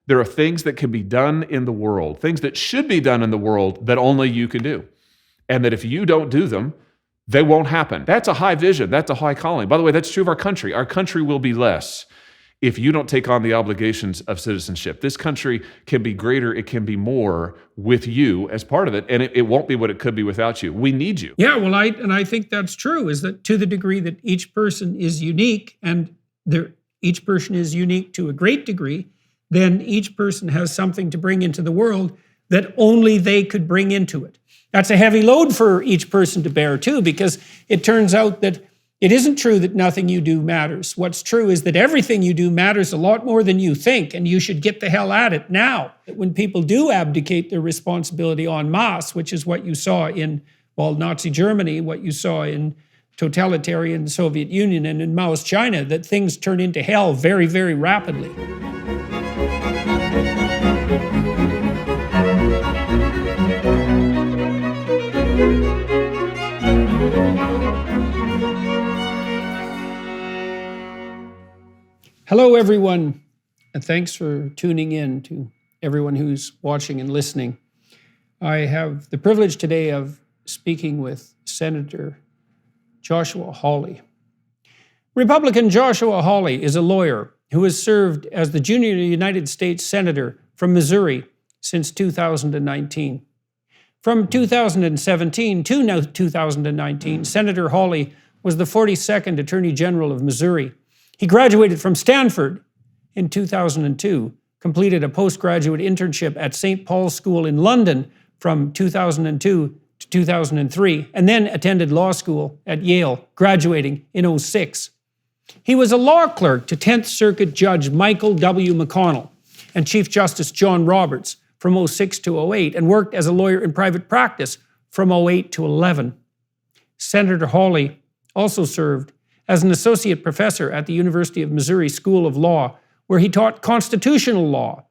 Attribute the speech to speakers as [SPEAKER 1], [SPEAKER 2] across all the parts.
[SPEAKER 1] There are things that can be done in the world, things that should be done in the world that only you can do. And that if you don't do them, they won't happen. That's a high vision. That's a high calling. By the way, that's true of our country. Our country will be less if you don't take on the obligations of citizenship. This country can be greater. It can be more with you as part of it. And it won't be what it could be without you. We need you.
[SPEAKER 2] Yeah, well, I think that's true, is that to the degree that each person is unique, and each person is unique to a great degree, then each person has something to bring into the world that only they could bring into it. That's a heavy load for each person to bear too, because it turns out that it isn't true that nothing you do matters. What's true is that everything you do matters a lot more than you think, and you should get the hell at it now. When people do abdicate their responsibility en masse, which is what you saw in, well, Nazi Germany, what you saw in totalitarian Soviet Union and in Mao's China, that things turn into hell very, very rapidly. Hello, everyone, and thanks for tuning in, to everyone who's watching and listening. I have the privilege today of speaking with Senator Joshua Hawley. Republican Joshua Hawley is a lawyer who has served as the junior United States Senator from Missouri since 2019. From 2017 to now 2019, Senator Hawley was the 42nd Attorney General of Missouri. He graduated from Stanford in 2002, completed a postgraduate internship at St. Paul's School in London from 2002 to 2003, and then attended law school at Yale, graduating in 2006. He was a law clerk to 10th Circuit Judge Michael W. McConnell and Chief Justice John Roberts from 2006 to 2008, and worked as a lawyer in private practice from 2008 to 2011. Senator Hawley also served as an associate professor at the University of Missouri School of Law, where he taught constitutional law.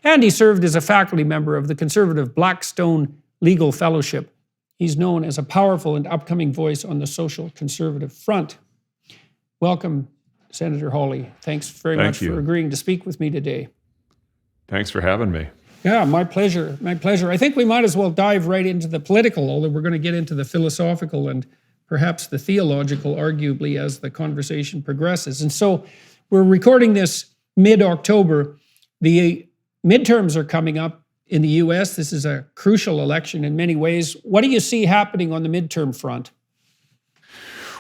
[SPEAKER 2] And he served as a faculty member of the conservative Blackstone Legal Fellowship. He's known as a powerful and upcoming voice on the social conservative front. Welcome, Senator Hawley. Thanks very much for agreeing to speak with me today.
[SPEAKER 1] Thanks for having me.
[SPEAKER 2] Yeah, my pleasure. My pleasure. I think we might as well dive right into the political, although we're going to get into the philosophical and perhaps the theological, arguably, as the conversation progresses. And so we're recording this mid-October. The midterms are coming up in the U.S. This is a crucial election in many ways. What do you see happening on the midterm front?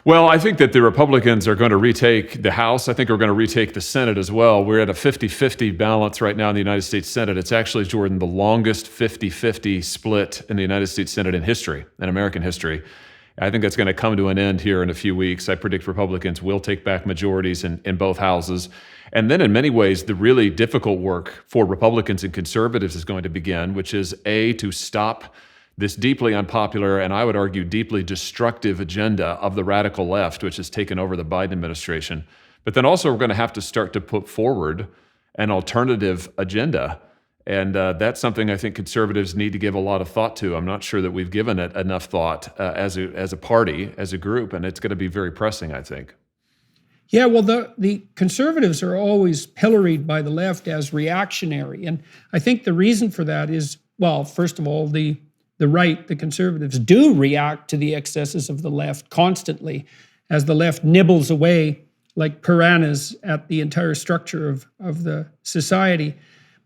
[SPEAKER 1] Well, I think that the Republicans are going to retake the House. I think we're going to retake the Senate as well. We're at a 50-50 balance right now in the United States Senate. It's actually, Jordan, the longest 50-50 split in the United States Senate in history, in American history. I think that's going to come to an end here in a few weeks. I predict Republicans will take back majorities in both houses. And then in many ways, the really difficult work for Republicans and conservatives is going to begin, which is A, to stop this deeply unpopular and I would argue deeply destructive agenda of the radical left, which has taken over the Biden administration. But then also we're going to have to start to put forward an alternative agenda. And that's something I think conservatives need to give a lot of thought to. I'm not sure that we've given it enough thought as a party, as a group, and it's going to be very pressing, I think.
[SPEAKER 2] Yeah, well, the conservatives are always pilloried by the left as reactionary. And I think the reason for that is, well, first of all, the right, the conservatives, do react to the excesses of the left constantly as the left nibbles away like piranhas at the entire structure of the society.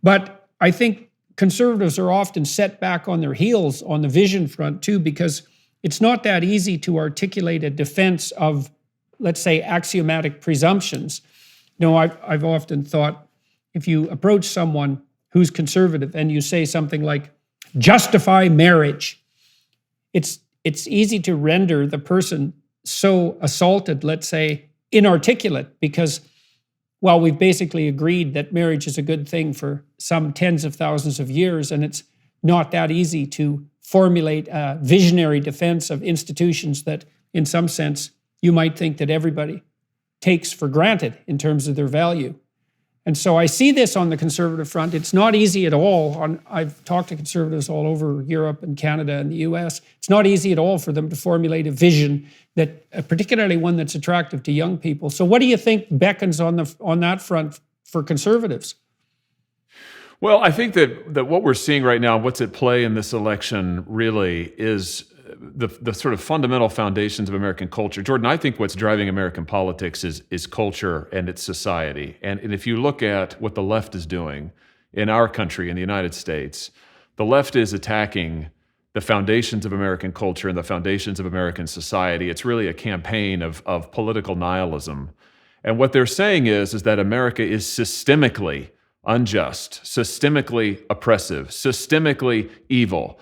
[SPEAKER 2] But I think conservatives are often set back on their heels on the vision front too, because it's not that easy to articulate a defense of, let's say, axiomatic presumptions. You know, I've often thought if you approach someone who's conservative and you say something like, justify marriage, it's easy to render the person so assaulted, let's say, inarticulate, because, well, we've basically agreed that marriage is a good thing for some tens of thousands of years, and it's not that easy to formulate a visionary defense of institutions that, in some sense, you might think that everybody takes for granted in terms of their value. And so I see this on the conservative front. It's not easy at all. I've talked to conservatives all over Europe and Canada and the US. It's not easy at all for them to formulate a vision that, particularly one that's attractive to young people. So what do you think beckons on that front for conservatives?
[SPEAKER 1] Well, I think that what we're seeing right now, what's at play in this election really is the sort of fundamental foundations of American culture. Jordan, I think what's driving American politics is culture and its society. And if you look at what the left is doing in our country, in the United States, the left is attacking the foundations of American culture and the foundations of American society. It's really a campaign of political nihilism. And what they're saying is that America is systemically unjust, systemically oppressive, systemically evil.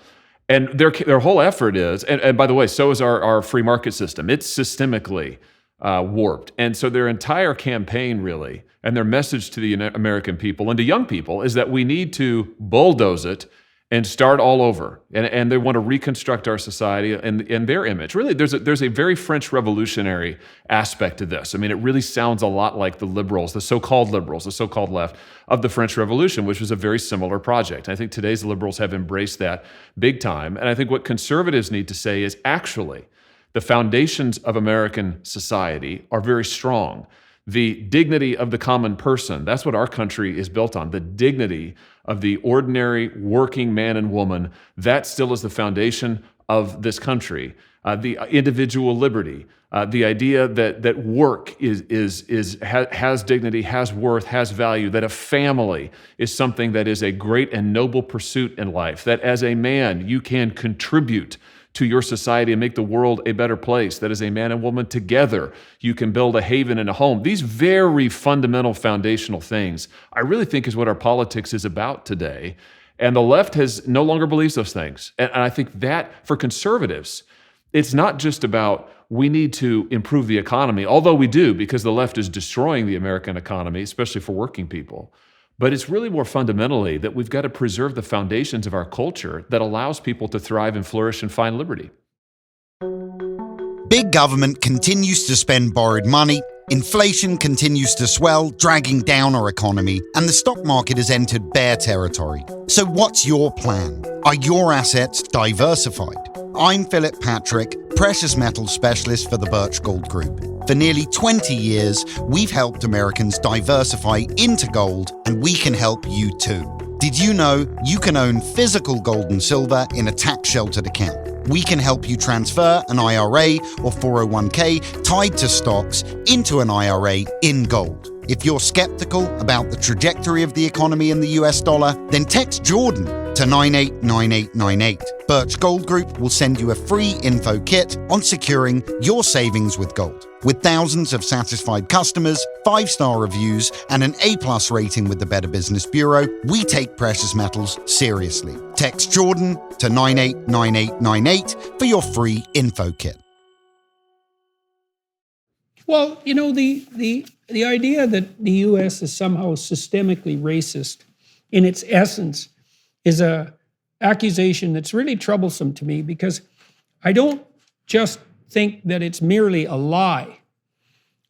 [SPEAKER 1] And their whole effort is, and by the way, so is our free market system. It's systemically warped. And so their entire campaign really, and their message to the American people and to young people is that we need to bulldoze it and start all over. And they want to reconstruct our society in their image. Really, there's a very French revolutionary aspect to this. I mean, it really sounds a lot like the liberals, the so-called left of the French Revolution, which was a very similar project. I think today's liberals have embraced that big time. And I think what conservatives need to say is actually the foundations of American society are very strong. The dignity of the common person, that's what our country is built on. The dignity of the ordinary working man and woman, that still is the foundation of this country. The individual liberty, the idea that work has dignity, has worth, has value, that a family is something that is a great and noble pursuit in life, that as a man you can contribute to your society and make the world a better place, that as a man and woman together you can build a haven and a home. These very fundamental foundational things I really think is what our politics is about today. And the left no longer believes those things. And I think that for conservatives, it's not just about we need to improve the economy, although we do, because the left is destroying the American economy, especially for working people. But it's really more fundamentally that we've got to preserve the foundations of our culture that allows people to thrive and flourish and find liberty.
[SPEAKER 3] Big government continues to spend borrowed money, inflation continues to swell, dragging down our economy, and the stock market has entered bear territory. So what's your plan? Are your assets diversified? I'm Philip Patrick, precious metals specialist for the Birch Gold Group. For nearly 20 years, we've helped Americans diversify into gold, and we can help you too. Did you know you can own physical gold and silver in a tax-sheltered account? We can help you transfer an IRA or 401k tied to stocks into an IRA in gold. If you're skeptical about the trajectory of the economy in the US dollar, then text Jordan to 989898. Birch Gold Group will send you a free info kit on securing your savings with gold. With thousands of satisfied customers, 5-star reviews, and an A+ rating with the Better Business Bureau, we take precious metals seriously. Text Jordan to 989898 for your free info kit.
[SPEAKER 2] Well, you know, the idea that the U.S. is somehow systemically racist in its essence is a accusation that's really troublesome to me, because I don't just think that it's merely a lie.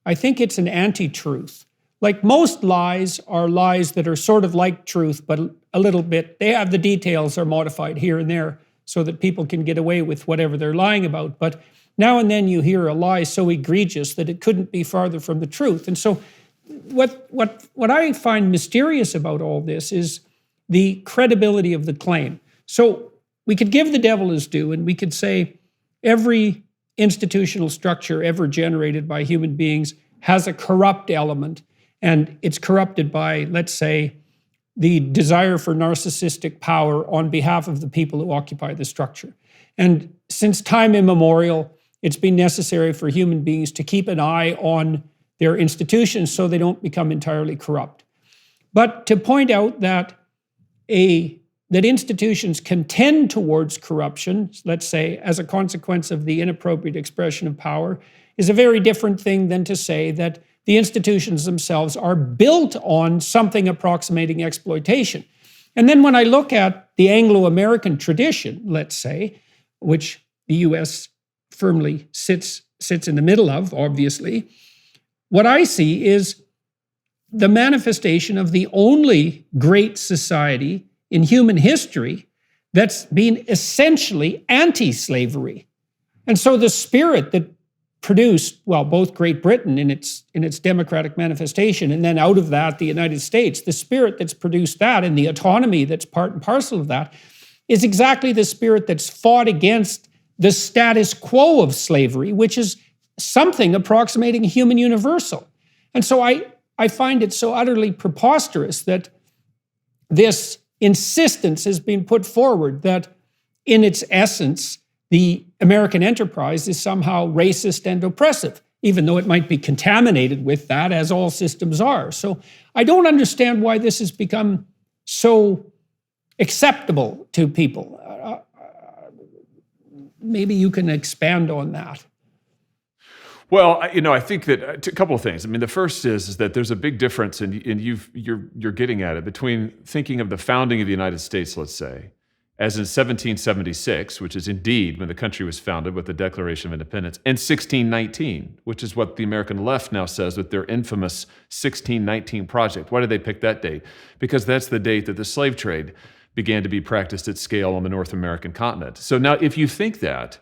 [SPEAKER 2] I think it's an anti-truth. Like most lies are lies that are sort of like truth, but a little bit, they have the details are modified here and there so that people can get away with whatever they're lying about. But now and then you hear a lie so egregious that it couldn't be farther from the truth. And so what I find mysterious about all this is the credibility of the claim. So we could give the devil his due, and we could say every institutional structure ever generated by human beings has a corrupt element, and it's corrupted by, let's say, the desire for narcissistic power on behalf of the people who occupy the structure. And since time immemorial, it's been necessary for human beings to keep an eye on their institutions so they don't become entirely corrupt. But to point out that institutions can tend towards corruption, let's say, as a consequence of the inappropriate expression of power, is a very different thing than to say that the institutions themselves are built on something approximating exploitation. And then when I look at the Anglo-American tradition, let's say, which the U.S. firmly sits in the middle of, obviously, what I see is the manifestation of the only great society in human history that's been essentially anti-slavery. And so the spirit that produced, well, both Great Britain in its democratic manifestation, and then out of that, the United States. The spirit that's produced that and the autonomy that's part and parcel of that is exactly the spirit that's fought against the status quo of slavery, which is something approximating a human universal. And so I find it so utterly preposterous that this insistence has been put forward that in its essence, the American enterprise is somehow racist and oppressive, even though it might be contaminated with that, as all systems are. So I don't understand why this has become so acceptable to people. Maybe you can expand on that.
[SPEAKER 1] Well, I think that a couple of things. I mean, the first is that there's a big difference, and you're getting at it, between thinking of the founding of the United States, let's say, as in 1776, which is indeed when the country was founded with the Declaration of Independence, and 1619, which is what the American left now says with their infamous 1619 project. Why did they pick that date? Because that's the date that the slave trade began to be practiced at scale on the North American continent. So now if you think that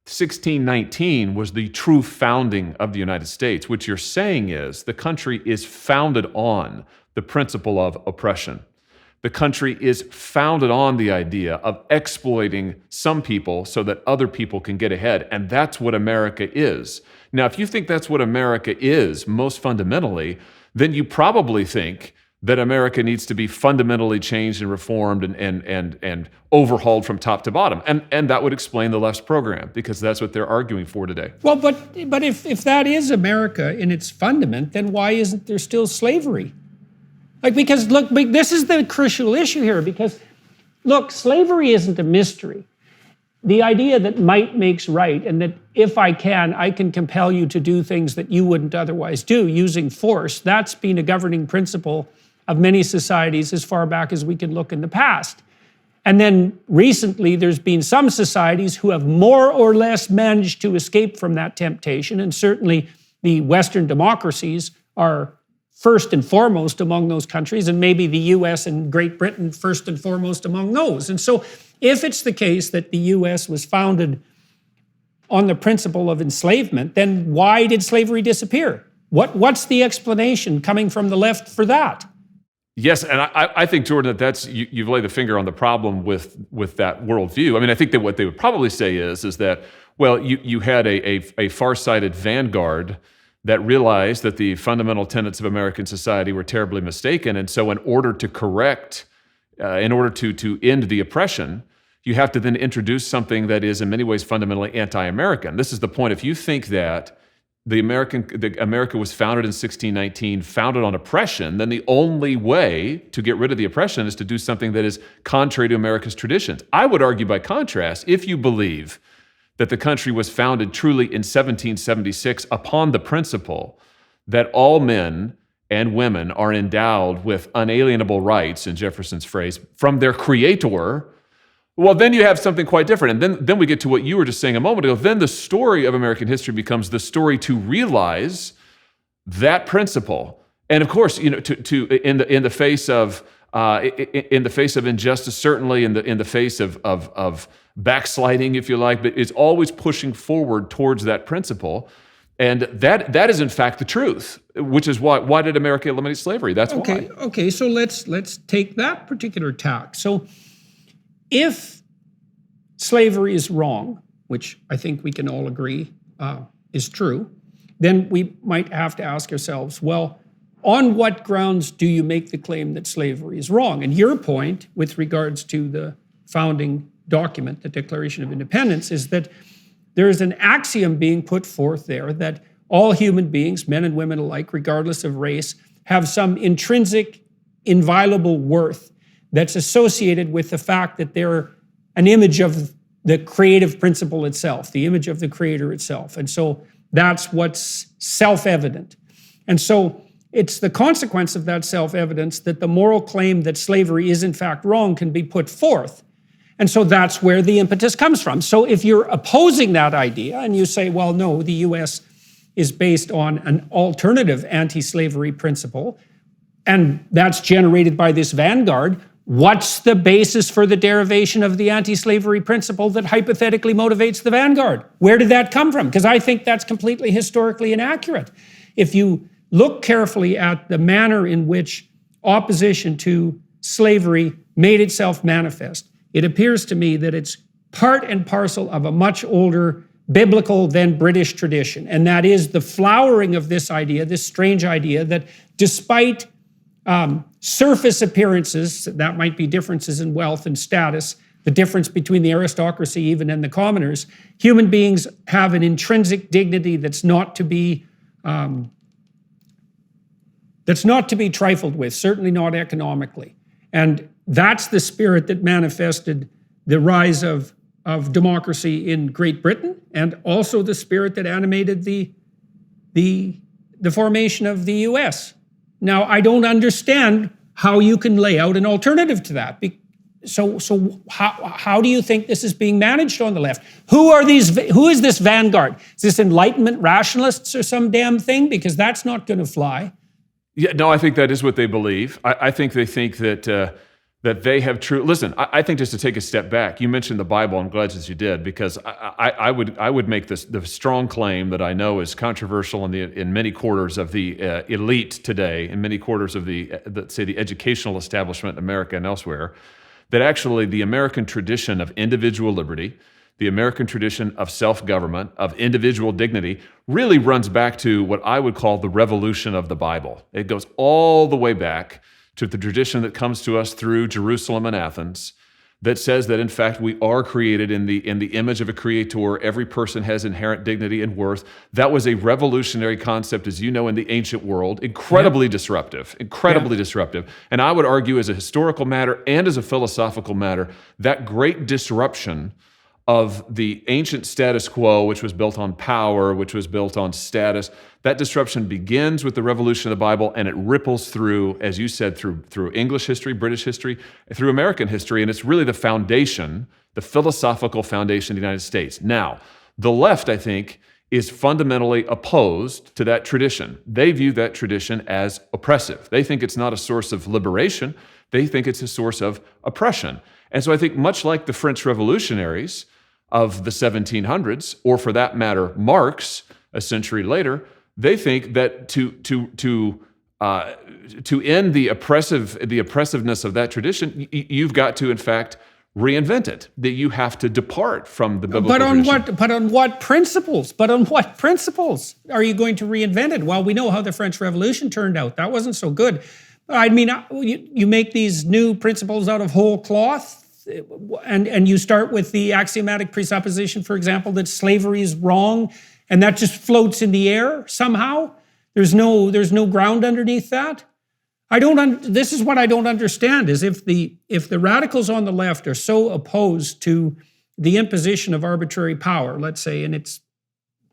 [SPEAKER 1] 1619 was the true founding of the United States, what you're saying is the country is founded on the principle of oppression. The country is founded on the idea of exploiting some people so that other people can get ahead. And that's what America is. Now, if you think that's what America is, most fundamentally, then you probably think that America needs to be fundamentally changed and reformed and overhauled from top to bottom. And that would explain the left's program, because that's what they're arguing for today.
[SPEAKER 2] Well, but if that is America in its fundament, then why isn't there still slavery? Because look, this is the crucial issue here, because look, slavery isn't a mystery. The idea that might makes right, and that if I can compel you to do things that you wouldn't otherwise do using force, that's been a governing principle of many societies as far back as we can look in the past. And then recently, there's been some societies who have more or less managed to escape from that temptation, and certainly the Western democracies are first and foremost among those countries, and maybe the US and Great Britain first and foremost among those. And so if it's the case that the US was founded on the principle of enslavement, then why did slavery disappear? What's the explanation coming from the left for that?
[SPEAKER 1] Yes, and I think, Jordan, that's you've laid the finger on the problem with that worldview. I mean, I think that what they would probably say is that, well, you had a far-sighted vanguard that realized that the fundamental tenets of American society were terribly mistaken. And so in order to correct, in order to end the oppression, you have to then introduce something that is in many ways fundamentally anti-American. This is the point. If you think that America was founded in 1619, founded on oppression, then the only way to get rid of the oppression is to do something that is contrary to America's traditions. I would argue, by contrast, if you believe that the country was founded truly in 1776 upon the principle that all men and women are endowed with unalienable rights, in Jefferson's phrase, from their creator, well, then you have something quite different. And then we get to what you were just saying a moment ago. Then the story of American history becomes the story to realize that principle. And of course, in the face of injustice, certainly in the face of backsliding, if you like, but it's always pushing forward towards that principle. And that is in fact the truth, which is why did America eliminate slavery? That's why.
[SPEAKER 2] Okay, so let's take that particular tack. So if slavery is wrong, which I think we can all agree is true, then we might have to ask ourselves, well, on what grounds do you make the claim that slavery is wrong? And your point with regards to the founding document, the Declaration of Independence, is that there is an axiom being put forth there that all human beings, men and women alike, regardless of race, have some intrinsic, inviolable worth that's associated with the fact that they're an image of the creative principle itself, the image of the creator itself. And so that's what's self-evident. And so it's the consequence of that self-evidence that the moral claim that slavery is in fact wrong can be put forth. And so that's where the impetus comes from. So if you're opposing that idea and you say, well, no, the US is based on an alternative anti-slavery principle, and that's generated by this vanguard, What's the basis for the derivation of the anti-slavery principle that hypothetically motivates the vanguard? Where did that come from? Because I think that's completely historically inaccurate. If you look carefully at the manner in which opposition to slavery made itself manifest, it appears to me that it's part and parcel of a much older biblical than British tradition. And that is the flowering of this idea, this strange idea that despite surface appearances, that might be differences in wealth and status, the difference between the aristocracy even and the commoners, human beings have an intrinsic dignity that's not to be trifled with, certainly not economically. And that's the spirit that manifested the rise of democracy in Great Britain, and also the spirit that animated the formation of the US. Now, I don't understand how you can lay out an alternative to that. So how do you think this is being managed on the left? Who is this vanguard? Is this Enlightenment rationalists or some damn thing? Because that's not going to fly.
[SPEAKER 1] Yeah, no, I think that is what they believe. I think they think that they have true. Listen, I think just to take a step back, you mentioned the Bible. I'm glad that you did, because I would make the strong claim that I know is controversial in many quarters of the elite today, in many quarters of the educational establishment in America and elsewhere, that actually the American tradition of individual liberty, the American tradition of self-government, of individual dignity, really runs back to what I would call the revolution of the Bible. It goes all the way back to the tradition that comes to us through Jerusalem and Athens, that says that in fact we are created in the image of a creator. Every person has inherent dignity and worth. That was a revolutionary concept, as you know, in the ancient world, incredibly disruptive. And I would argue, as a historical matter and as a philosophical matter, that great disruption of the ancient status quo, which was built on power, which was built on status, that disruption begins with the revolution of the Bible, and it ripples through, as you said, through English history, British history, through American history, and it's really the foundation, the philosophical foundation of the United States. Now, the left, I think, is fundamentally opposed to that tradition. They view that tradition as oppressive. They think it's not a source of liberation. They think it's a source of oppression. And so I think, much like the French revolutionaries of the 1700s, or for that matter, Marx a century later, they think that to end the oppressiveness of that tradition, you've got to, in fact, reinvent it. That you have to depart from the biblical tradition.
[SPEAKER 2] But on what principles? Are you going to reinvent it? Well, we know how the French Revolution turned out. That wasn't so good. I mean, you make these new principles out of whole cloth. And you start with the axiomatic presupposition, for example, that slavery is wrong, and that just floats in the air somehow. There's no ground underneath that. This is what I don't understand, is if the radicals on the left are so opposed to the imposition of arbitrary power, let's say in its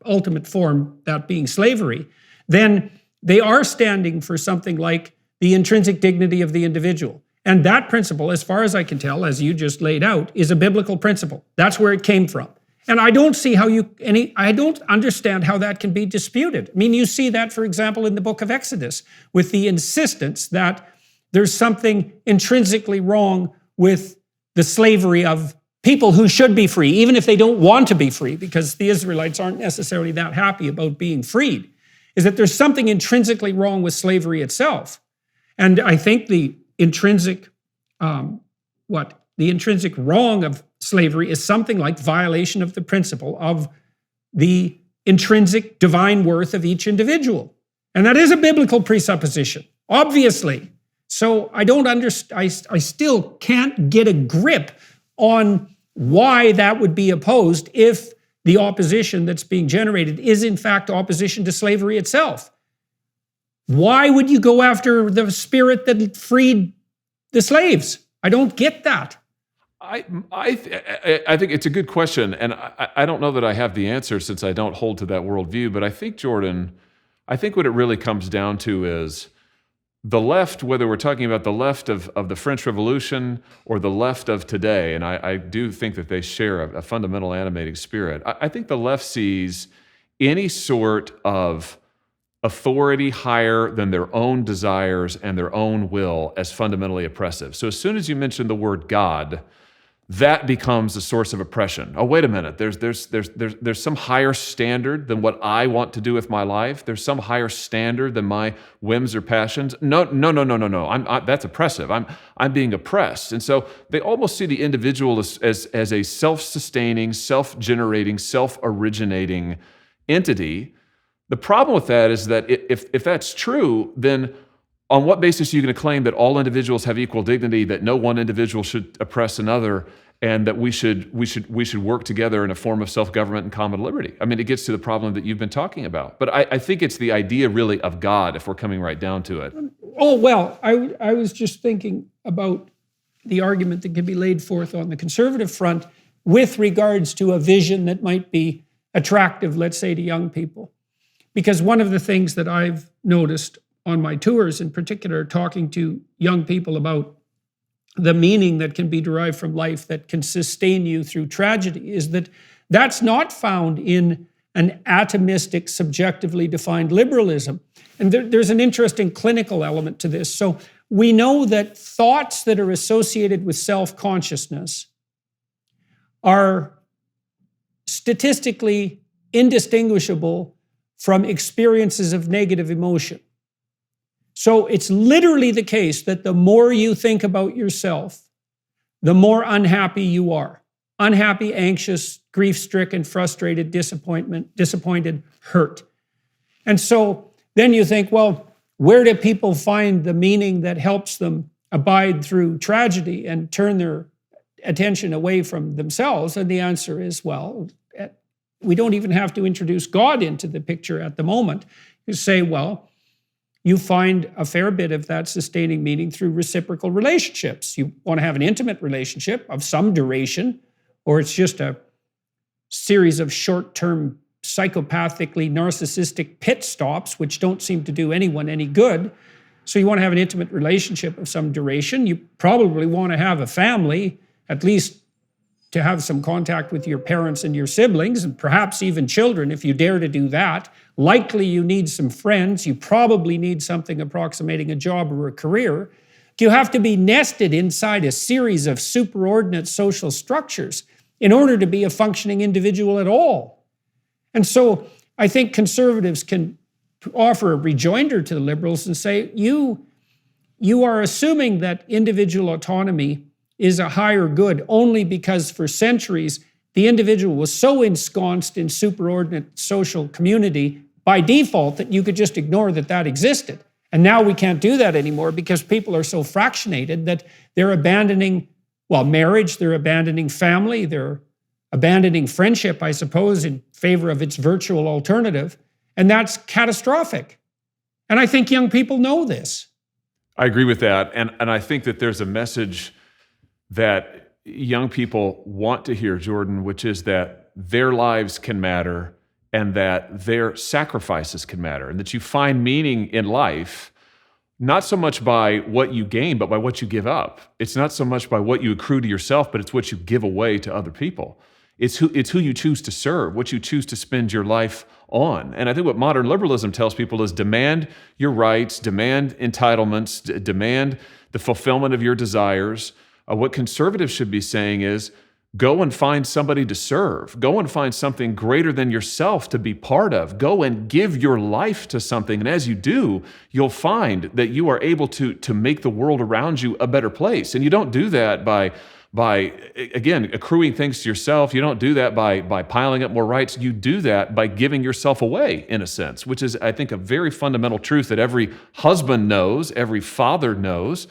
[SPEAKER 2] ultimate form, that being slavery, then they are standing for something like the intrinsic dignity of the individual. And that principle, as far as I can tell, as you just laid out, is a biblical principle. That's where it came from. And I don't see how I don't understand how that can be disputed. I mean, you see that, for example, in the book of Exodus, with the insistence that there's something intrinsically wrong with the slavery of people who should be free, even if they don't want to be free, because the Israelites aren't necessarily that happy about being freed, is that there's something intrinsically wrong with slavery itself. And I think the intrinsic wrong of slavery is something like violation of the principle of the intrinsic divine worth of each individual. And that is a biblical presupposition, obviously. So I don't understand, I still can't get a grip on why that would be opposed if the opposition that's being generated is in fact opposition to slavery itself. Why would you go after the spirit that freed the slaves? I don't get that.
[SPEAKER 1] I think it's a good question, and I don't know that I have the answer, since I don't hold to that worldview, but I think, Jordan, what it really comes down to is the left, whether we're talking about the left of the French Revolution or the left of today, and I do think that they share a fundamental animating spirit. I think the left sees any sort of authority higher than their own desires and their own will as fundamentally oppressive. So as soon as you mention the word God, that becomes a source of oppression. Oh, wait a minute. There's some higher standard than what I want to do with my life. There's some higher standard than my whims or passions. No. That's oppressive. I'm being oppressed. And so they almost see the individual as a self-sustaining, self-generating, self-originating entity. The problem with that is that if that's true, then on what basis are you going to claim that all individuals have equal dignity, that no one individual should oppress another, and that we should work together in a form of self-government and common liberty? I mean, it gets to the problem that you've been talking about. But I think it's the idea really of God, if we're coming right down to it.
[SPEAKER 2] Oh, well, I was just thinking about the argument that can be laid forth on the conservative front with regards to a vision that might be attractive, let's say, to young people. Because one of the things that I've noticed on my tours, in particular, talking to young people about the meaning that can be derived from life that can sustain you through tragedy, is that that's not found in an atomistic, subjectively defined liberalism. And there's an interesting clinical element to this. So we know that thoughts that are associated with self-consciousness are statistically indistinguishable from experiences of negative emotion. So it's literally the case that the more you think about yourself, the more unhappy you are. Unhappy, anxious, grief-stricken, frustrated, disappointed, hurt. And so then you think, well, where do people find the meaning that helps them abide through tragedy and turn their attention away from themselves? And the answer is, well, we don't even have to introduce God into the picture at the moment. You say, well, you find a fair bit of that sustaining meaning through reciprocal relationships. You want to have an intimate relationship of some duration, or it's just a series of short-term, psychopathically narcissistic pit stops, which don't seem to do anyone any good. So you want to have an intimate relationship of some duration. You probably want to have a family, at least to have some contact with your parents and your siblings, and perhaps even children if you dare to do that. Likely you need some friends. You probably need something approximating a job or a career. You have to be nested inside a series of superordinate social structures in order to be a functioning individual at all. And so I think conservatives can offer a rejoinder to the liberals and say, you are assuming that individual autonomy is a higher good only because for centuries the individual was so ensconced in superordinate social community by default that you could just ignore that that existed. And now we can't do that anymore because people are so fractionated that they're abandoning, well, marriage, they're abandoning family, they're abandoning friendship, I suppose, in favor of its virtual alternative. And that's catastrophic. And I think young people know this.
[SPEAKER 1] I agree with that. And I think that there's a message that young people want to hear, Jordan, which is that their lives can matter and that their sacrifices can matter, and that you find meaning in life not so much by what you gain, but by what you give up. It's not so much by what you accrue to yourself, but it's what you give away to other people. It's who you choose to serve, what you choose to spend your life on. And I think what modern liberalism tells people is demand your rights, demand entitlements, demand the fulfillment of your desires. What conservatives should be saying is, go and find somebody to serve. Go and find something greater than yourself to be part of. Go and give your life to something. And as you do, you'll find that you are able to make the world around you a better place. And you don't do that by again, accruing things to yourself. You don't do that by piling up more rights. You do that by giving yourself away, in a sense, which is, I think, a very fundamental truth that every husband knows, every father knows.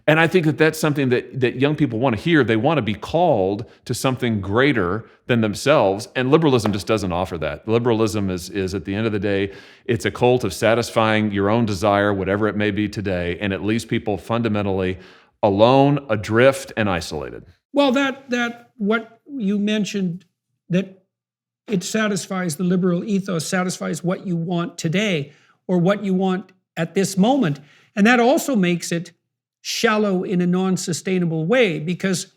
[SPEAKER 1] And I think that that's something that young people want to hear. They want to be called to something greater than themselves, and liberalism just doesn't offer that. Liberalism is at the end of the day, it's a cult of satisfying your own desire, whatever it may be today, and it leaves people fundamentally alone, adrift, and isolated.
[SPEAKER 2] Well, that what you mentioned, that it satisfies the liberal ethos, satisfies what you want today or what you want at this moment. And that also makes it shallow in a non-sustainable way, because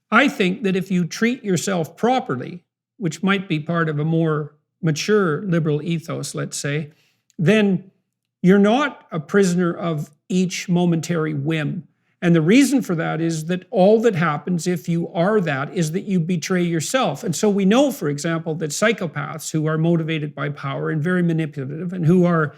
[SPEAKER 2] I think that if you treat yourself properly, which might be part of a more mature liberal ethos, let's say, then you're not a prisoner of each momentary whim. And the reason for that is that all that happens if you are that is that you betray yourself. And so we know, for example, that psychopaths who are motivated by power and very manipulative and who are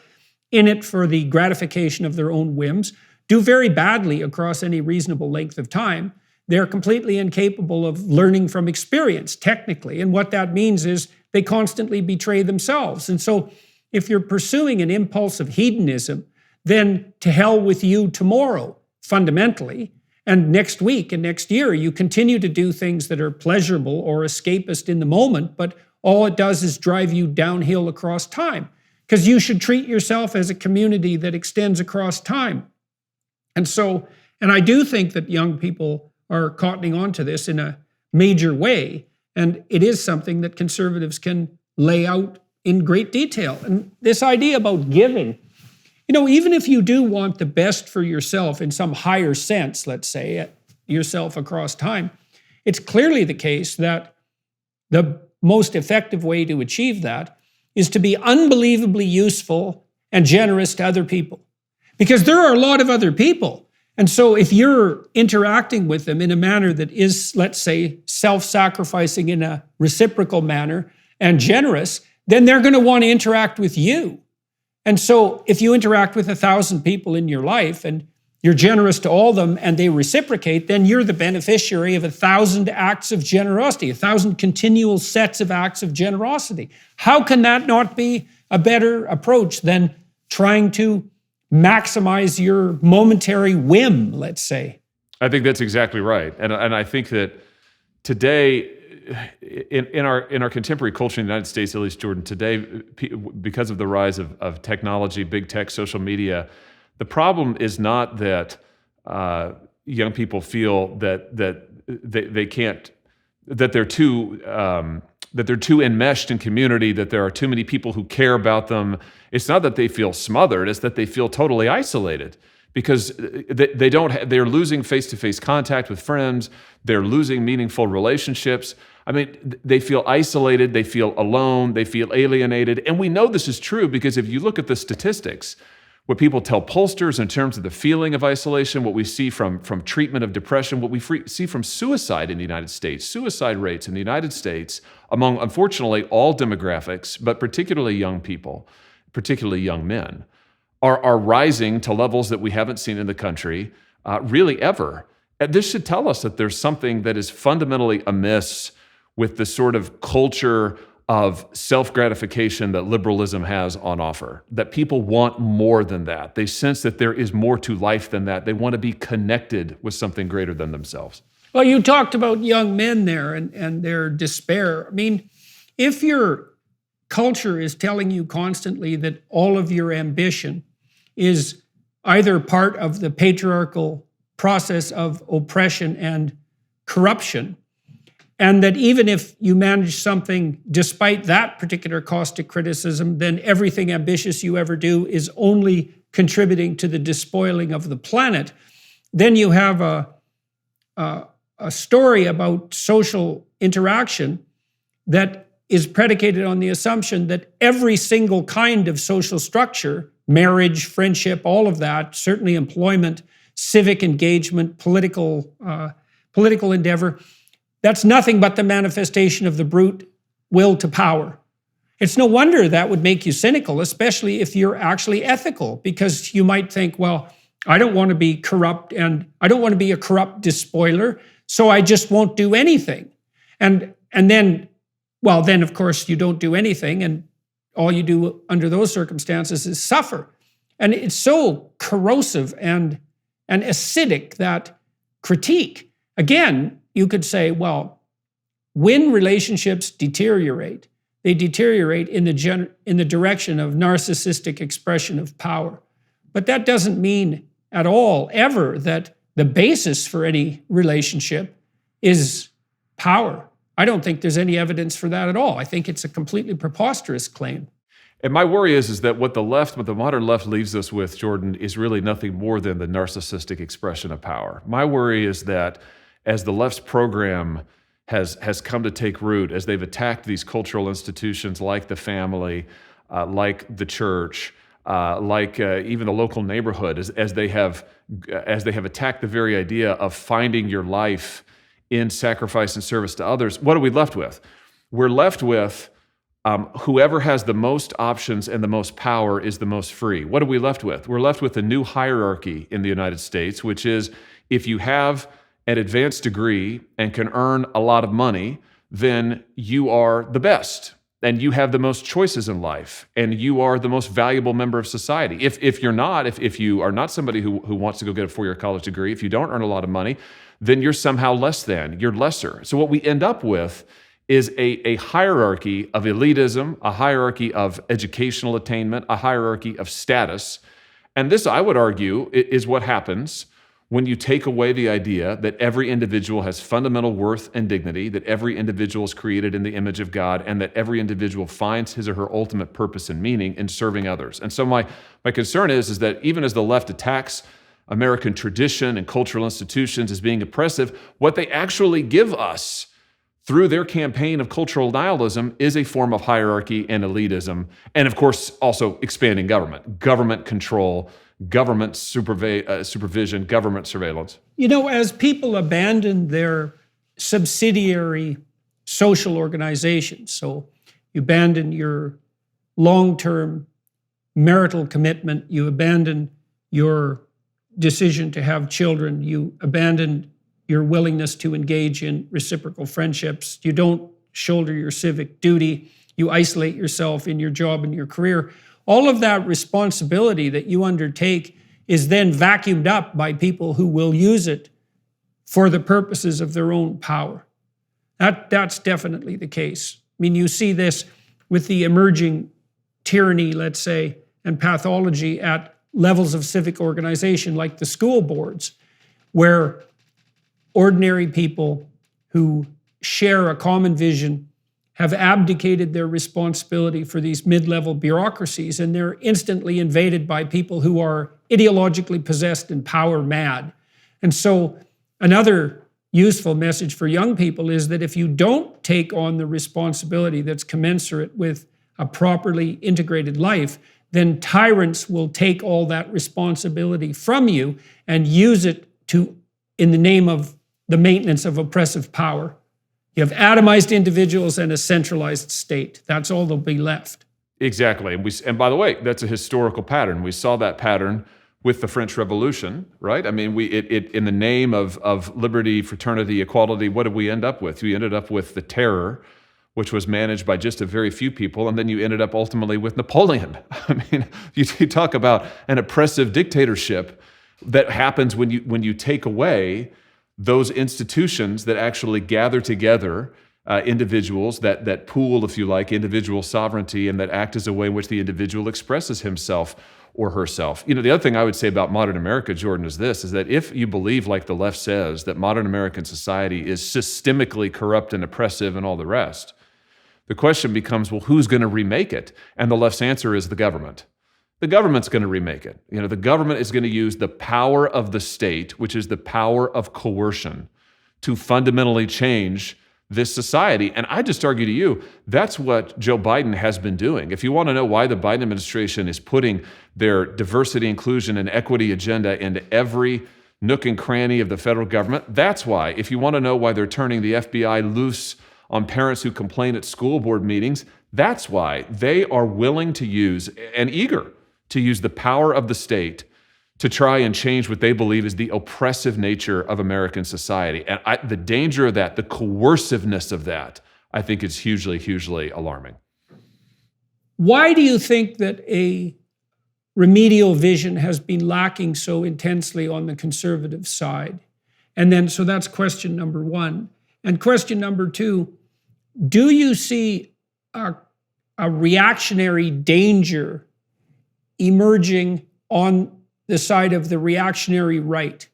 [SPEAKER 2] in it for the gratification of their own whims do very badly across any reasonable length of time. They're completely incapable of learning from experience, technically. And what that means is they constantly betray themselves. And so if you're pursuing an impulse of hedonism, then to hell with you tomorrow, fundamentally. And next week and next year, you continue to do things that are pleasurable or escapist in the moment, but all it does is drive you downhill across time. Because you should treat yourself as a community that extends across time. And I do think that young people are cottoning on to this in a major way. And it is something that conservatives can lay out in great detail. And this idea about giving, even if you do want the best for yourself in some higher sense, let's say, yourself across time, it's clearly the case that the most effective way to achieve that is to be unbelievably useful and generous to other people. Because there are a lot of other people. And so if you're interacting with them in a manner that is, let's say, self-sacrificing in a reciprocal manner and generous, then they're going to want to interact with you. And so if you interact with 1,000 people in your life and you're generous to all of them and they reciprocate, then you're the beneficiary of 1,000 acts of generosity, 1,000 continual sets of acts of generosity. How can that not be a better approach than trying to maximize your momentary whim, let's say?
[SPEAKER 1] I think that's exactly right. And I think that today, in our contemporary culture in the United States, at least, Jordan, today, because of the rise of technology, big tech, social media, the problem is not that young people feel that they can't, that they're too enmeshed in community, that there are too many people who care about them. It's not that they feel smothered; it's that they feel totally isolated because they're losing face-to-face contact with friends. They're losing meaningful relationships. I mean, they feel isolated. They feel alone. They feel alienated, and we know this is true because if you look at the statistics. What people tell pollsters in terms of the feeling of isolation, what we see from treatment of depression, what we see from suicide in the United States, suicide rates in the United States among, unfortunately, all demographics, but particularly young people, particularly young men, are rising to levels that we haven't seen in the country really ever. And this should tell us that there's something that is fundamentally amiss with the sort of culture of self-gratification that liberalism has on offer, that people want more than that. They sense that there is more to life than that. They want to be connected with something greater than themselves.
[SPEAKER 2] Well, you talked about young men there and their despair. I mean, if your culture is telling you constantly that all of your ambition is either part of the patriarchal process of oppression and corruption, and that even if you manage something despite that particular caustic criticism, then everything ambitious you ever do is only contributing to the despoiling of the planet, then you have a story about social interaction that is predicated on the assumption that every single kind of social structure, marriage, friendship, all of that, certainly employment, civic engagement, political endeavor, that's nothing but the manifestation of the brute will to power. It's no wonder that would make you cynical, especially if you're actually ethical, because you might think, well, I don't want to be corrupt and I don't want to be a corrupt despoiler, so I just won't do anything. And then, well, then of course you don't do anything and all you do under those circumstances is suffer. And it's so corrosive and acidic, that critique. Again, you could say, well, when relationships deteriorate, they deteriorate in the direction of narcissistic expression of power. But that doesn't mean at all, ever, that the basis for any relationship is power. I don't think there's any evidence for that at all. I think it's a completely preposterous claim.
[SPEAKER 1] And my worry is that what the modern left leaves us with, Jordan, is really nothing more than the narcissistic expression of power. My worry is that as the left's program has come to take root, as they've attacked these cultural institutions like the family, like the church, even the local neighborhood, as they have attacked the very idea of finding your life in sacrifice and service to others. What are we left with? We're left with whoever has the most options and the most power is the most free. What are we left with? We're left with a new hierarchy in the United States, which is if you have an advanced degree and can earn a lot of money, then you are the best. And you have the most choices in life, and you are the most valuable member of society. If you are not somebody who wants to go get a four-year college degree, if you don't earn a lot of money, then you're somehow less than, you're lesser. So what we end up with is a hierarchy of elitism, a hierarchy of educational attainment, a hierarchy of status. And this, I would argue, is what happens when you take away the idea that every individual has fundamental worth and dignity, that every individual is created in the image of God, and that every individual finds his or her ultimate purpose and meaning in serving others. And so my concern is that even as the left attacks American tradition and cultural institutions as being oppressive, what they actually give us through their campaign of cultural nihilism is a form of hierarchy and elitism, and of course also expanding government control, government supervision, government surveillance.
[SPEAKER 2] As people abandon their subsidiary social organizations, so you abandon your long-term marital commitment, you abandon your decision to have children, you abandon your willingness to engage in reciprocal friendships, you don't shoulder your civic duty, you isolate yourself in your job and your career. All of that responsibility that you undertake is then vacuumed up by people who will use it for the purposes of their own power. That's definitely the case. I mean, you see this with the emerging tyranny, let's say, and pathology at levels of civic organization like the school boards, where ordinary people who share a common vision have abdicated their responsibility for these mid-level bureaucracies, and they're instantly invaded by people who are ideologically possessed and power mad. And so another useful message for young people is that if you don't take on the responsibility that's commensurate with a properly integrated life, then tyrants will take all that responsibility from you and use it in the name of the maintenance of oppressive power. You have atomized individuals and a centralized state. That's all that'll be left.
[SPEAKER 1] Exactly. And by the way, that's a historical pattern. We saw that pattern with the French Revolution, right? I mean, in the name of liberty, fraternity, equality, what did we end up with? We ended up with the terror, which was managed by just a very few people, and then you ended up ultimately with Napoleon. I mean, you talk about an oppressive dictatorship that happens when you take away those institutions that actually gather together individuals, that pool, if you like, individual sovereignty, and that act as a way in which the individual expresses himself or herself. The other thing I would say about modern America, Jordan, is that if you believe, like the left says, that modern American society is systemically corrupt and oppressive and all the rest, the question becomes, well, who's going to remake it? And the left's answer is the government. The government's going to remake it. The government is going to use the power of the state, which is the power of coercion, to fundamentally change this society. And I just argue to you, that's what Joe Biden has been doing. If you want to know why the Biden administration is putting their diversity, inclusion, and equity agenda into every nook and cranny of the federal government, that's why. If you want to know why they're turning the FBI loose on parents who complain at school board meetings, that's why. They are willing to use and eager to use the power of the state to try and change what they believe is the oppressive nature of American society. And the danger of that, the coerciveness of that, I think is hugely, hugely alarming.
[SPEAKER 2] Why do you think that a remedial vision has been lacking so intensely on the conservative side? And then, so that's question number one. And question number two, do you see a reactionary danger emerging on the side of the reactionary right?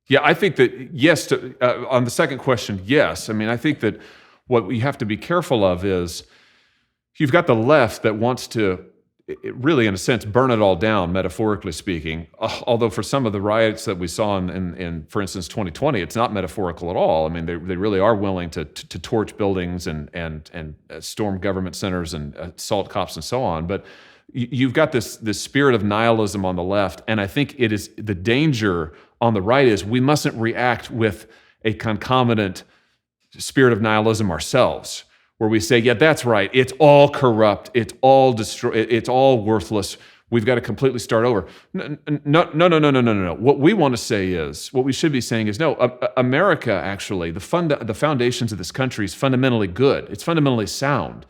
[SPEAKER 1] Yeah, I think that yes, on the second question, yes. I mean, I think that what we have to be careful of is you've got the left that wants to really, in a sense, burn it all down, metaphorically speaking. Although for some of the riots that we saw in for instance, 2020, it's not metaphorical at all. I mean, they really are willing to torch buildings and storm government centers and assault cops and so on. But you've got this spirit of nihilism on the left, and I think it is the danger on the right is we mustn't react with a concomitant spirit of nihilism ourselves, where we say, yeah, that's right, it's all corrupt, it's all it's all worthless. We've got to completely start over. No. What we want to say is, what we should be saying is, no, America actually, the foundations of this country is fundamentally good. It's fundamentally sound.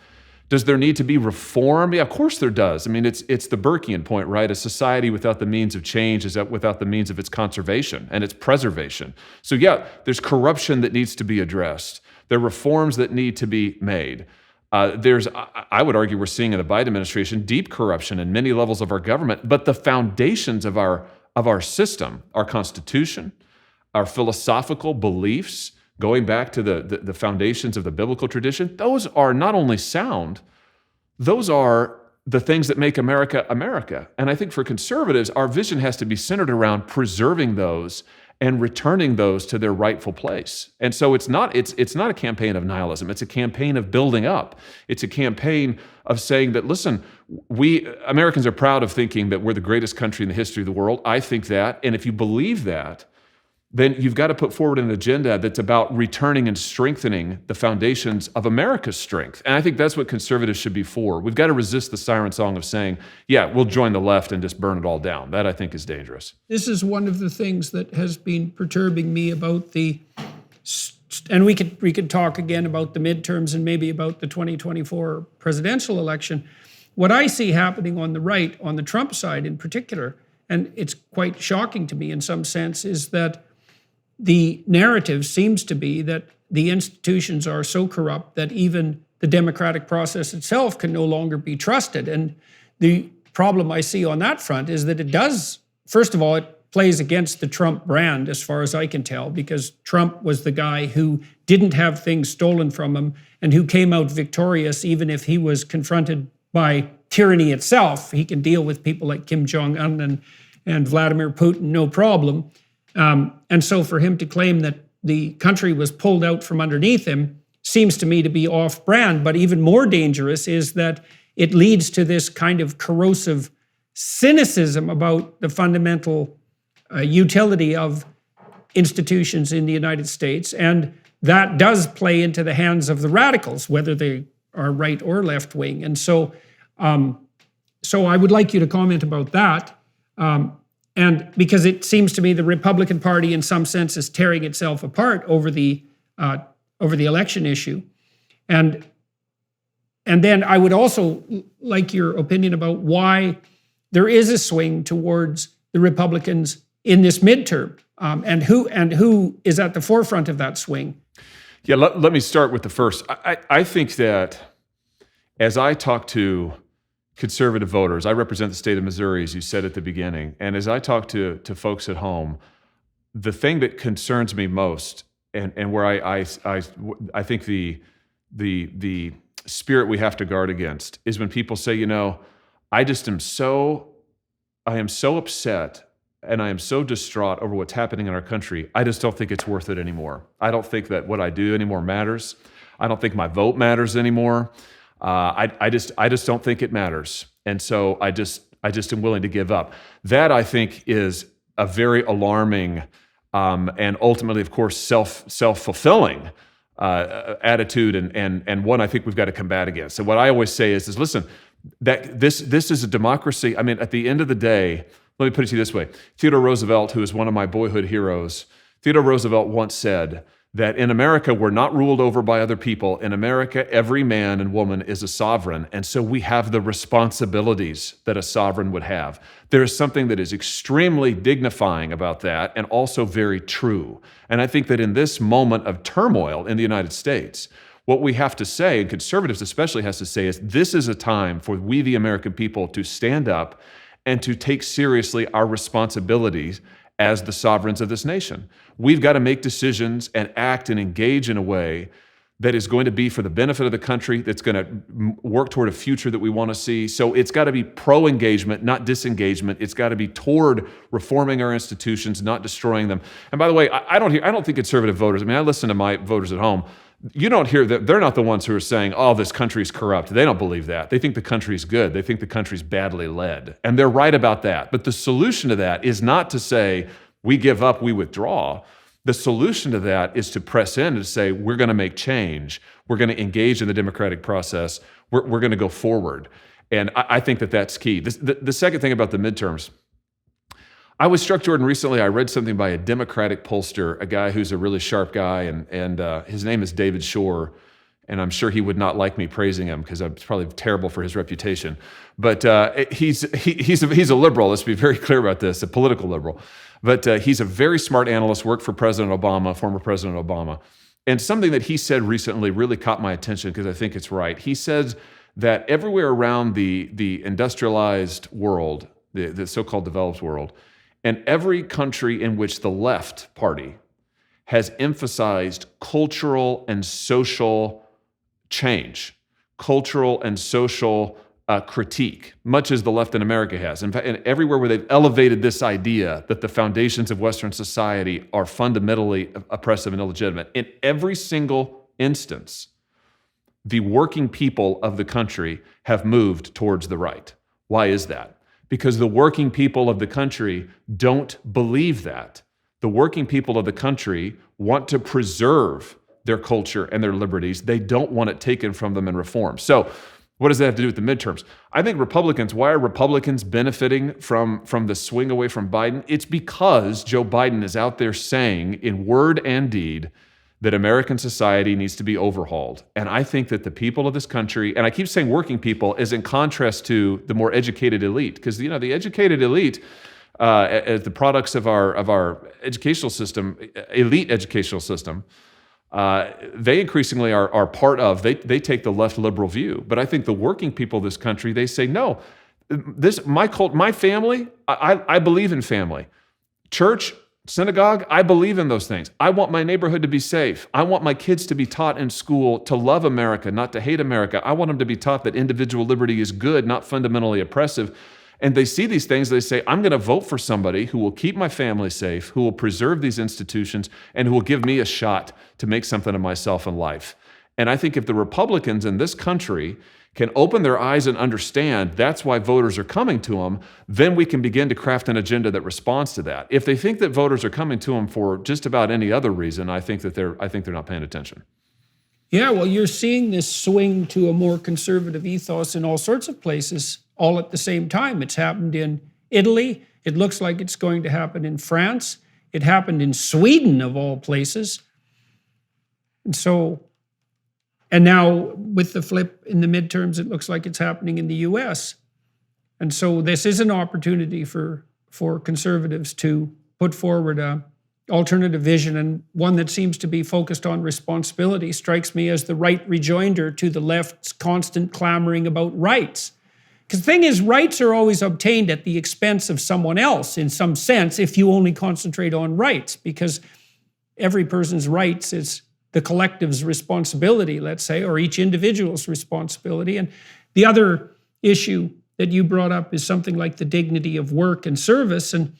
[SPEAKER 1] Does there need to be reform? Yeah, of course there does. I mean, it's the Burkean point, right? A society without the means of change is without the means of its conservation and its preservation. So yeah, there's corruption that needs to be addressed. There are reforms that need to be made. I would argue we're seeing in the Biden administration deep corruption in many levels of our government, but the foundations of our system, our Constitution, our philosophical beliefs, going back to the foundations of the biblical tradition, those are not only sound, those are the things that make America America. And I think for conservatives, our vision has to be centered around preserving those and returning those to their rightful place. And so it's not a campaign of nihilism. It's a campaign of building up. It's a campaign of saying that, listen, we Americans are proud of thinking that we're the greatest country in the history of the world. I think that. And if you believe that, then you've got to put forward an agenda that's about returning and strengthening the foundations of America's strength. And I think that's what conservatives should be for. We've got to resist the siren song of saying, yeah, we'll join the left and just burn it all down. That I think is dangerous.
[SPEAKER 2] This is one of the things that has been perturbing me about and we could talk again about the midterms and maybe about the 2024 presidential election. What I see happening on the right, on the Trump side in particular, and it's quite shocking to me in some sense, is that the narrative seems to be that the institutions are so corrupt that even the democratic process itself can no longer be trusted. And the problem I see on that front is that it does, first of all, it plays against the Trump brand as far as I can tell, because Trump was the guy who didn't have things stolen from him and who came out victorious even if he was confronted by tyranny itself. He can deal with people like Kim Jong-un and Vladimir Putin, no problem. And so for him to claim that the country was pulled out from underneath him seems to me to be off-brand. But even more dangerous is that it leads to this kind of corrosive cynicism about the fundamental utility of institutions in the United States. And that does play into the hands of the radicals, whether they are right or left-wing. And so I would like you to comment about that. And because it seems to me the Republican Party in some sense is tearing itself apart over the election issue. And then I would also like your opinion about why there is a swing towards the Republicans in this midterm, and who is at the forefront of that swing.
[SPEAKER 1] Yeah, let me start with the first. I think that as I talk to conservative voters, I represent the state of Missouri, as you said at the beginning, and as I talk to folks at home, the thing that concerns me most, and where I think the spirit we have to guard against, is when people say, I am so upset and I am so distraught over what's happening in our country, I just don't think it's worth it anymore. I don't think that what I do anymore matters. I don't think my vote matters anymore. I just don't think it matters. And so I just am willing to give up. That, I think, is a very alarming and ultimately, of course, self-fulfilling attitude, and one I think we've got to combat against. So what I always say is listen, that this is a democracy. I mean, at the end of the day, let me put it to you this way. Theodore Roosevelt, who is one of my boyhood heroes, Theodore Roosevelt once said that in America, we're not ruled over by other people. In America, every man and woman is a sovereign, and so we have the responsibilities that a sovereign would have. There is something that is extremely dignifying about that, and also very true. And I think that in this moment of turmoil in the United States, what we have to say, and conservatives especially has to say, is this is a time for we, the American people, to stand up and to take seriously our responsibilities as the sovereigns of this nation. We've got to make decisions and act and engage in a way that is going to be for the benefit of the country, that's going to work toward a future that we want to see. So it's got to be pro-engagement, not disengagement. It's got to be toward reforming our institutions, not destroying them. And by the way, I don't think conservative voters, I mean, I listen to my voters at home, you don't hear that. They're not the ones who are saying, oh, this country's corrupt. They don't believe that. They think the country's good. They think the country's badly led. And they're right about that. But the solution to that is not to say, we give up, we withdraw. The solution to that is to press in and to say, we're going to make change. We're going to engage in the democratic process. We're going to go forward. And I think that that's key. The second thing about the midterms, I was struck, Jordan, recently. I read something by a Democratic pollster, a guy who's a really sharp guy, and his name is David Shore, and I'm sure he would not like me praising him because it's probably terrible for his reputation. But he's a liberal. Let's be very clear about this, a political liberal. But he's a very smart analyst, worked for President Obama, former President Obama. And something that he said recently really caught my attention because I think it's right. He says that everywhere around the industrialized world, the so-called developed world, and every country in which the left party has emphasized cultural and social change, cultural and social critique, much as the left in America has. In fact, and everywhere where they've elevated this idea that the foundations of Western society are fundamentally oppressive and illegitimate, in every single instance, the working people of the country have moved towards the right. Why is that? Because the working people of the country don't believe that. The working people of the country want to preserve their culture and their liberties. They don't want it taken from them and reformed. So what does that have to do with the midterms? I think why are Republicans benefiting from the swing away from Biden? It's because Joe Biden is out there saying in word and deed that American society needs to be overhauled. And I think that the people of this country, and I keep saying working people, is in contrast to the more educated elite, because the educated elite, as the products of our educational system, elite educational system, they increasingly are part of. They take the left liberal view, but I think the working people of this country, they say no. My family, I believe in family, church. Synagogue, I believe in those things. I want my neighborhood to be safe. I want my kids to be taught in school to love America, not to hate America. I want them to be taught that individual liberty is good, not fundamentally oppressive. And they see these things, they say, I'm going to vote for somebody who will keep my family safe, who will preserve these institutions, and who will give me a shot to make something of myself in life. And I think if the Republicans in this country can open their eyes and understand that's why voters are coming to them, then we can begin to craft an agenda that responds to that. If they think that voters are coming to them for just about any other reason, I think they're not paying attention.
[SPEAKER 2] Yeah, well, you're seeing this swing to a more conservative ethos in all sorts of places all at the same time. It's happened in Italy. It looks like it's going to happen in France. It happened in Sweden, of all places. And now with the flip in the midterms, it looks like it's happening in the US. And so this is an opportunity for conservatives to put forward an alternative vision, and one that seems to be focused on responsibility. Strikes me as the right rejoinder to the left's constant clamoring about rights. Because the thing is, rights are always obtained at the expense of someone else in some sense if you only concentrate on rights, because every person's rights is the collective's responsibility, let's say, or each individual's responsibility. And the other issue that you brought up is something like the dignity of work and service. And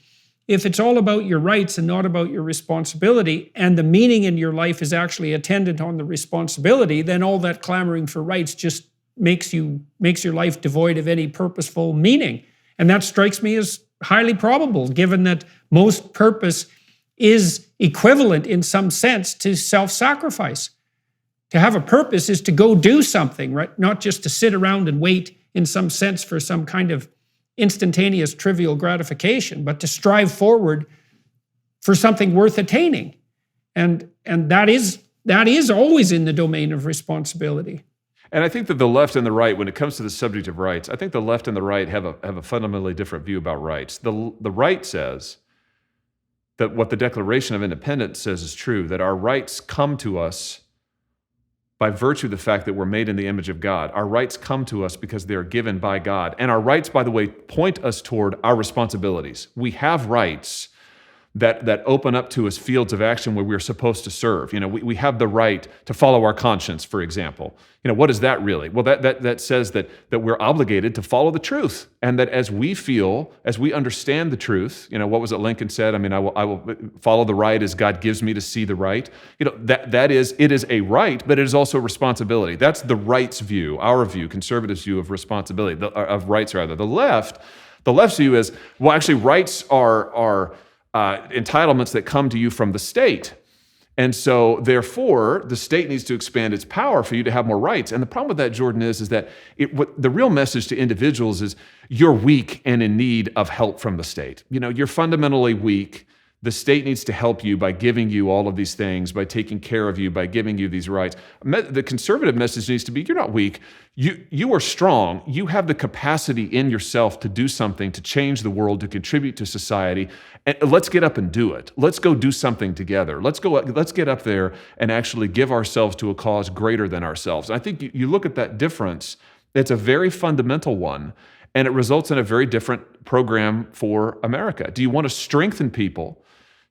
[SPEAKER 2] if it's all about your rights and not about your responsibility, and the meaning in your life is actually attendant on the responsibility, then all that clamoring for rights just makes your life devoid of any purposeful meaning. And that strikes me as highly probable, given that most purpose is equivalent in some sense to self-sacrifice. To have a purpose is to go do something, right? Not just to sit around and wait in some sense for some kind of instantaneous trivial gratification, but to strive forward for something worth attaining. And that is always in the domain of responsibility.
[SPEAKER 1] And I think that the left and the right, when it comes to the subject of rights, I think the left and the right have a fundamentally different view about rights. The right says that what the Declaration of Independence says is true, that our rights come to us by virtue of the fact that we're made in the image of God. Our rights come to us because they are given by God. And our rights, by the way, point us toward our responsibilities. We have rights, that open up to us fields of action where we're supposed to serve. We have the right to follow our conscience, for example. What is that really? Well, that says that we're obligated to follow the truth, and that as we understand the truth, what was it Lincoln said? I will follow the right as God gives me to see the right. It is a right, but it is also a responsibility. That's the right's view, our view, conservatives' view of responsibility, of rights rather. The left's view is, well, actually, rights are entitlements that come to you from the state. And so, therefore, the state needs to expand its power for you to have more rights. And the problem with that, Jordan, is that the real message to individuals is you're weak and in need of help from the state. You're fundamentally weak. The state needs to help you by giving you all of these things, by taking care of you, by giving you these rights. The conservative message needs to be, you're not weak. You are strong. You have the capacity in yourself to do something, to change the world, to contribute to society. And let's get up and do it. Let's go do something together. Let's get up there and actually give ourselves to a cause greater than ourselves. And I think you look at that difference, it's a very fundamental one, and it results in a very different program for America. Do you want to strengthen people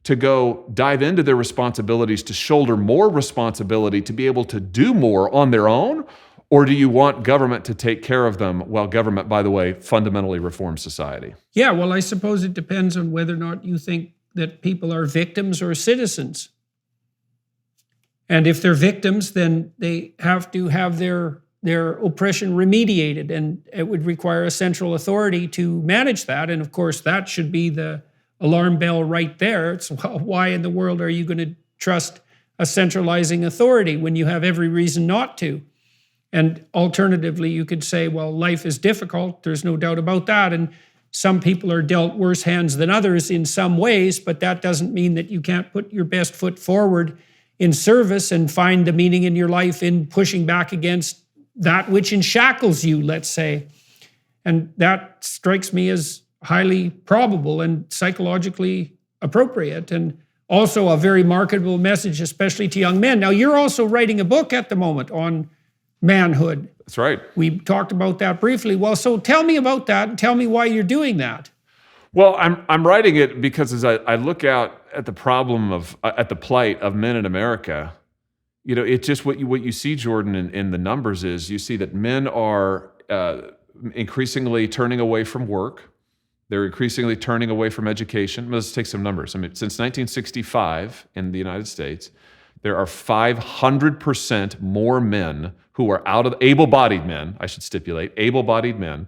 [SPEAKER 1] to go dive into their responsibilities, to shoulder more responsibility, to be able to do more on their own? Or do you want government to take care of them while government, by the way, fundamentally reforms society?
[SPEAKER 2] Yeah, well, I suppose it depends on whether or not you think that people are victims or citizens. And if they're victims, then they have to have their oppression remediated, and it would require a central authority to manage that. And of course, that should be the alarm bell right there. It's, well, why in the world are you going to trust a centralizing authority when you have every reason not to? And alternatively, you could say, well, life is difficult. There's no doubt about that. And some people are dealt worse hands than others in some ways, but that doesn't mean that you can't put your best foot forward in service and find the meaning in your life in pushing back against that which enshackles you, let's say. And that strikes me as highly probable and psychologically appropriate, and also a very marketable message, especially to young men. Now, you're also writing a book at the moment on manhood.
[SPEAKER 1] That's right.
[SPEAKER 2] We talked about that briefly. Well, so tell me about that and tell me why you're doing that.
[SPEAKER 1] Well, I'm writing it because as I look out at the problem at the plight of men in America, it's just what you see, Jordan, in the numbers is you see that men are increasingly turning away from work. They're increasingly turning away from education. Let's take some numbers. Since 1965 in the United States, there are 500% more men who are able-bodied men, I should stipulate, able-bodied men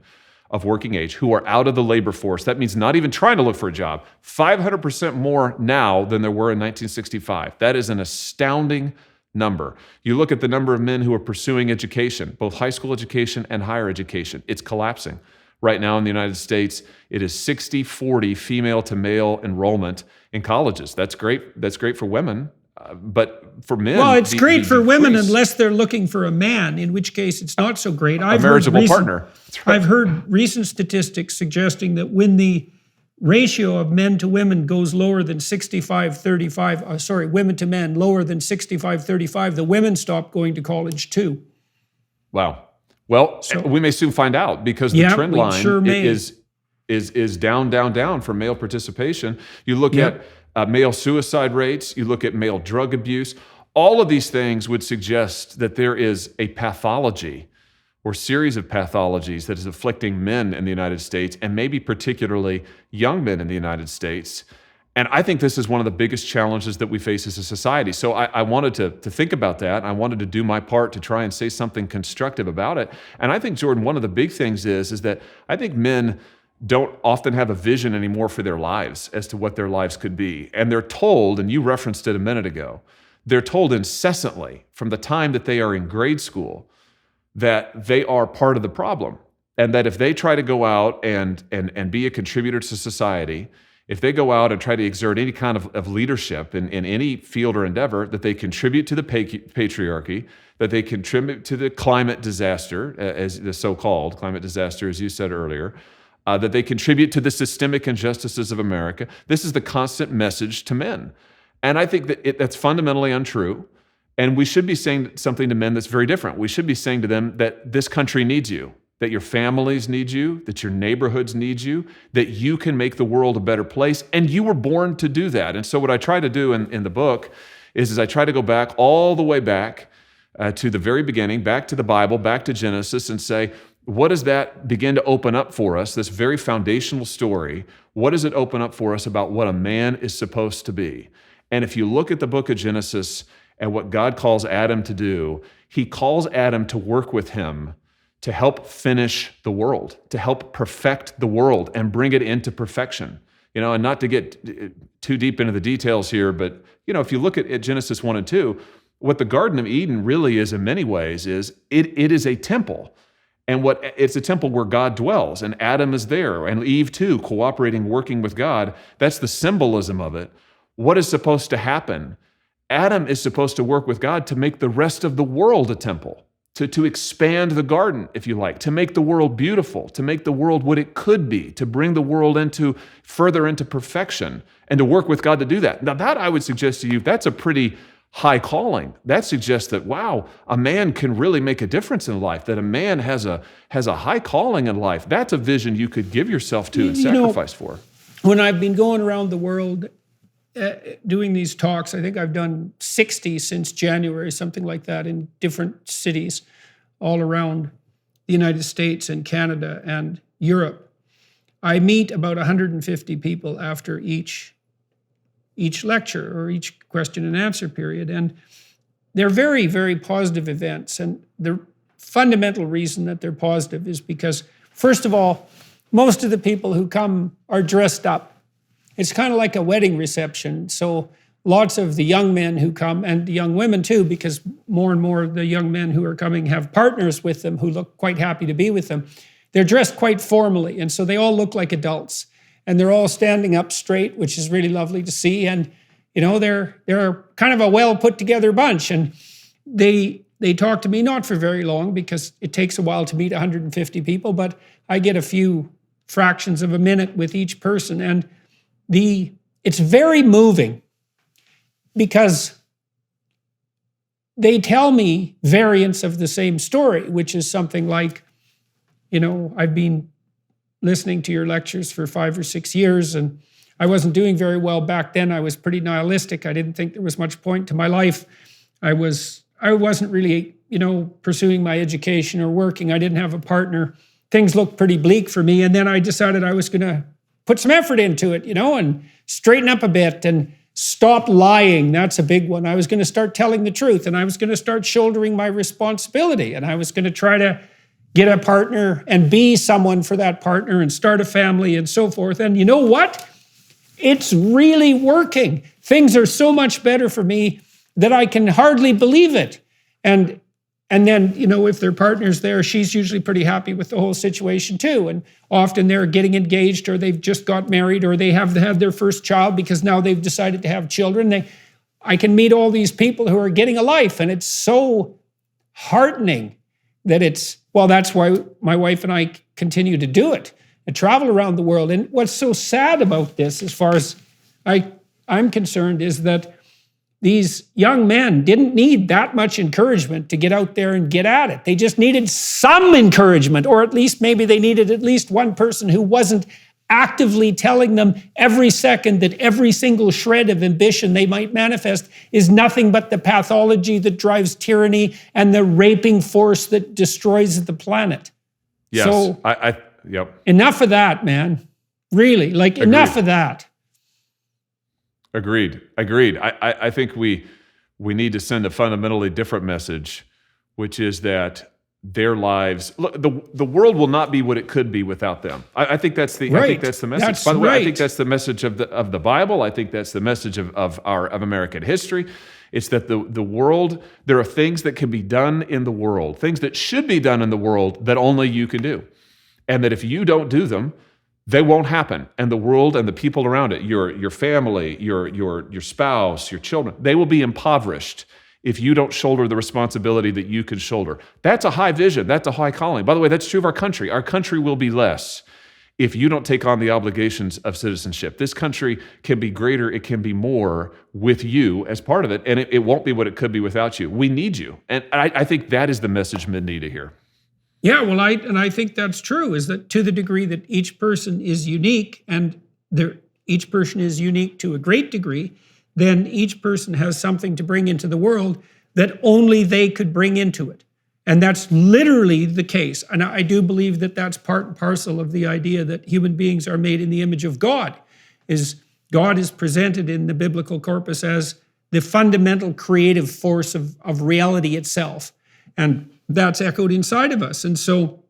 [SPEAKER 1] of working age who are out of the labor force. That means not even trying to look for a job. 500% more now than there were in 1965. That is an astounding number. You look at the number of men who are pursuing education, both high school education and higher education. It's collapsing. Right now in the United States, it is 60-40 female to male enrollment in colleges. That's great. That's great for women. But for men...
[SPEAKER 2] Well, it's great for women unless they're looking for a man, in which case it's not so great.
[SPEAKER 1] A marriageable partner.
[SPEAKER 2] That's right. I've heard recent statistics suggesting that when the ratio of men to women goes lower than 65-35, women to men lower than 65-35, the women stop going to college too.
[SPEAKER 1] Wow. Well, we may soon find out because the trend line is down, down, down for male participation. You look at male suicide rates, you look at male drug abuse. All of these things would suggest that there is a pathology or series of pathologies that is afflicting men in the United States, and maybe particularly young men in the United States. And I think this is one of the biggest challenges that we face as a society. So I wanted to think about that. I wanted to do my part to try and say something constructive about it. And I think, Jordan, one of the big things is that I think men don't often have a vision anymore for their lives as to what their lives could be. And they're told, and you referenced it a minute ago, they're told incessantly from the time that they are in grade school that they are part of the problem. And that if they try to go out and be a contributor to society, if they go out and try to exert any kind of leadership in any field or endeavor, that they contribute to the patriarchy, that they contribute to the climate disaster, as the so-called climate disaster, as you said earlier, that they contribute to the systemic injustices of America. This is the constant message to men. And I think that that's fundamentally untrue. And we should be saying something to men that's very different. We should be saying to them that this country needs you. that your families need you, that your neighborhoods need you, that you can make the world a better place, and you were born to do that. And so what I try to do in the book is I try to go back all the way back to the very beginning, back to the Bible, back to Genesis, and say, what does that begin to open up for us, this very foundational story? What does it open up for us about what a man is supposed to be? And if you look at the book of Genesis and what God calls Adam to do, he calls Adam to work with him to help finish the world, to help perfect the world and bring it into perfection. And not to get too deep into the details here, but if you look at Genesis 1 and 2, what the Garden of Eden really is in many ways is it is a temple. And it's a temple where God dwells, and Adam is there, and Eve too, cooperating, working with God. That's the symbolism of it. What is supposed to happen? Adam is supposed to work with God to make the rest of the world a temple, to expand the garden, if you like, to make the world beautiful, to make the world what it could be, to bring the world further into perfection, and to work with God to do that. Now that, I would suggest to you, that's a pretty high calling. That suggests that, wow, a man can really make a difference in life, that a man has a high calling in life. That's a vision you could give yourself to and sacrifice for.
[SPEAKER 2] When I've been going around the world doing these talks, I think I've done 60 since January, something like that, in different cities all around the United States and Canada and Europe. I meet about 150 people after each lecture or each question and answer period. And they're very, very positive events. And the fundamental reason that they're positive is because, first of all, most of the people who come are dressed up. It's kind of like a wedding reception. So lots of the young men who come, and the young women too, because more and more the young men who are coming have partners with them who look quite happy to be with them. They're dressed quite formally, and so they all look like adults. And they're all standing up straight, which is really lovely to see. And, they're kind of a well put together bunch. And they talk to me, not for very long, because it takes a while to meet 150 people, but I get a few fractions of a minute with each person. And it's very moving because they tell me variants of the same story, which is something like, I've been listening to your lectures for 5 or 6 years, and I wasn't doing very well back then. I was pretty nihilistic. I didn't think there was much point to my life. I wasn't really, pursuing my education or working. I didn't have a partner. Things looked pretty bleak for me. And then I decided I was going to put some effort into it, and straighten up a bit and stop lying. That's a big one. I was going to start telling the truth, and I was going to start shouldering my responsibility, and I was going to try to get a partner and be someone for that partner and start a family and so forth. And you know what? It's really working. Things are so much better for me that I can hardly believe it. And then, if their partner's there, she's usually pretty happy with the whole situation too. And often they're getting engaged, or they've just got married, or they have their first child because now they've decided to have children. I can meet all these people who are getting a life, and it's so heartening that that's why my wife and I continue to do it and travel around the world. And what's so sad about this, as far as I'm concerned, is that these young men didn't need that much encouragement to get out there and get at it. They just needed some encouragement, or at least maybe they needed at least one person who wasn't actively telling them every second that every single shred of ambition they might manifest is nothing but the pathology that drives tyranny and the raping force that destroys the planet.
[SPEAKER 1] Yes,
[SPEAKER 2] so,
[SPEAKER 1] yep.
[SPEAKER 2] Enough of that, man. Really,
[SPEAKER 1] Agreed.
[SPEAKER 2] Enough of that.
[SPEAKER 1] Agreed. I think we need to send a fundamentally different message, which is that their lives, look, the world will not be what it could be without them. I think that's the
[SPEAKER 2] right.
[SPEAKER 1] I think that's the message. By the way, I think that's the message of the Bible. I think that's the message of American history. It's that the world, there are things that can be done in the world, things that should be done in the world that only you can do. And that if you don't do them, they won't happen. And the world and the people around it, your family, your spouse, your children, they will be impoverished if you don't shoulder the responsibility that you can shoulder. That's a high vision. That's a high calling. By the way, that's true of our country. Our country will be less if you don't take on the obligations of citizenship. This country can be greater. It can be more with you as part of it, and it won't be what it could be without you. We need you. And I think that is the message men need to hear.
[SPEAKER 2] Yeah, well, I think that's true, is that to the degree that each person is unique, and each person is unique to a great degree, then each person has something to bring into the world that only they could bring into it. And that's literally the case. And I do believe that that's part and parcel of the idea that human beings are made in the image of God. Is God is presented in the biblical corpus as the fundamental creative force of reality itself. And that's echoed inside of us. And so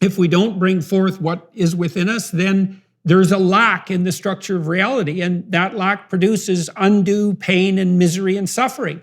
[SPEAKER 2] if we don't bring forth what is within us, then there's a lack in the structure of reality. And that lack produces undue pain and misery and suffering.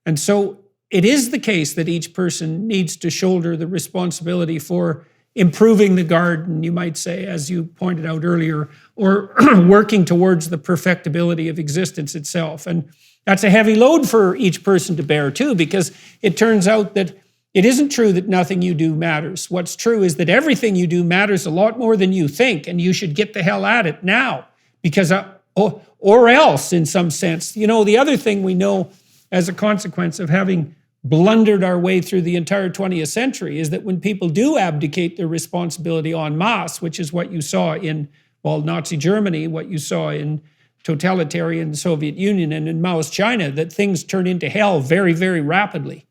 [SPEAKER 2] And so it is the case that each person needs to shoulder the responsibility for improving the garden, you might say, as you pointed out earlier, or working towards the perfectibility of existence itself. And that's a heavy load for each person to bear too, because it turns out that it isn't true that nothing you do matters. What's true is that everything you do matters a lot more than you think, and you should get the hell at it now, because or else, in some sense. You know, the other thing we know as a consequence of having blundered our way through the entire 20th century is that when people do abdicate their responsibility en masse, which is what you saw in, well, Nazi Germany, what you saw in totalitarian Soviet Union and in Mao's China, that things turn into hell very, very rapidly.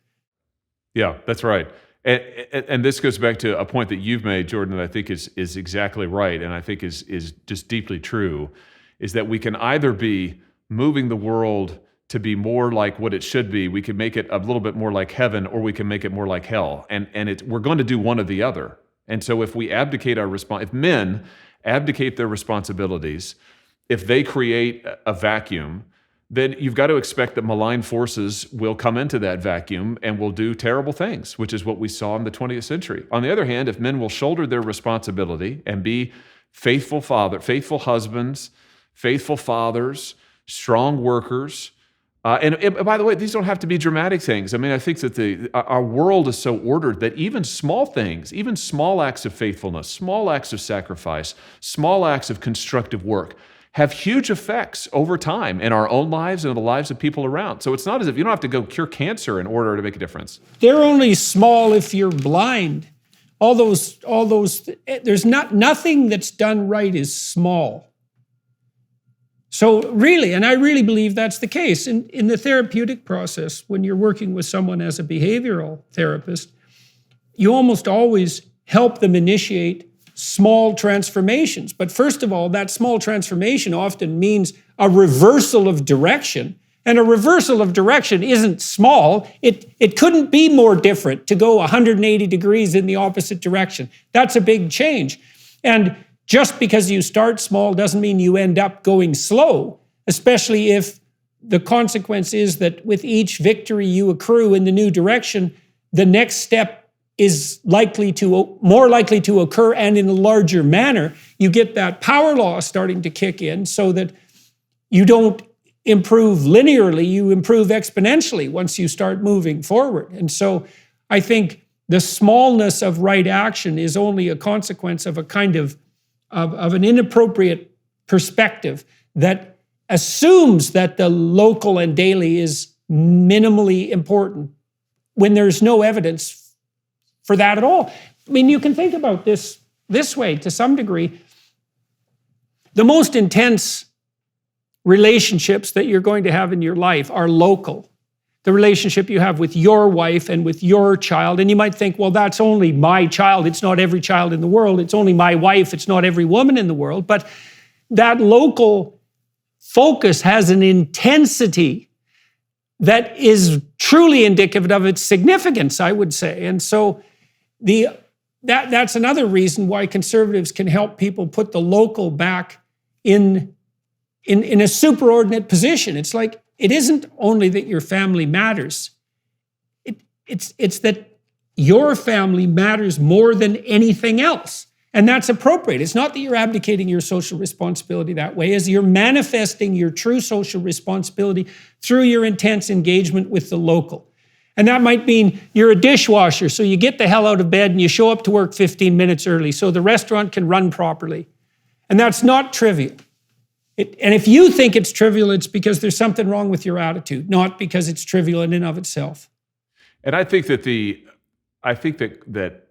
[SPEAKER 1] Yeah, that's right. And this goes back to a point that you've made, Jordan, that I think is exactly right, and I think is just deeply true, is that we can either be moving the world to be more like what it should be. We can make it a little bit more like heaven, or we can make it more like hell. And we're going to do one or the other. And so if we abdicate if men abdicate their responsibilities, if they create a vacuum, then you've got to expect that malign forces will come into that vacuum and will do terrible things, which is what we saw in the 20th century. On the other hand, if men will shoulder their responsibility and be faithful husbands, faithful fathers, strong workers, and by the way, these don't have to be dramatic things. I mean, I think that our world is so ordered that even small things, even small acts of faithfulness, small acts of sacrifice, small acts of constructive work have huge effects over time in our own lives and in the lives of people around. So it's not as if you don't have to go cure cancer in order to make a difference.
[SPEAKER 2] They're only small if you're blind. All those. There's nothing that's done right is small. So really, and I really believe that's the case, in the therapeutic process, when you're working with someone as a behavioral therapist, you almost always help them initiate small transformations. But first of all, that small transformation often means a reversal of direction. And a reversal of direction isn't small. It couldn't be more different to go 180 degrees in the opposite direction. That's a big change. And just because you start small doesn't mean you end up going slow, especially if the consequence is that with each victory you accrue in the new direction, the next step is more likely to occur and in a larger manner. You get that power law starting to kick in so that you don't improve linearly, you improve exponentially once you start moving forward. And so I think the smallness of right action is only a consequence of a kind of an inappropriate perspective that assumes that the local and daily is minimally important when there's no evidence for that at all. I mean, you can think about this way to some degree. The most intense relationships that you're going to have in your life are local. The relationship you have with your wife and with your child. And you might think, well, that's only my child. It's not every child in the world. It's only my wife. It's not every woman in the world. But that local focus has an intensity that is truly indicative of its significance, I would say. And so that's another reason why conservatives can help people put the local back in a superordinate position. It's like, it isn't only that your family matters. It's that your family matters more than anything else. And that's appropriate. It's not that you're abdicating your social responsibility that way, as you're manifesting your true social responsibility through your intense engagement with the local. And that might mean you're a dishwasher, so you get the hell out of bed and you show up to work 15 minutes early so the restaurant can run properly. And that's not trivial. And if you think it's trivial, it's because there's something wrong with your attitude, not because it's trivial in and of itself.
[SPEAKER 1] And I think that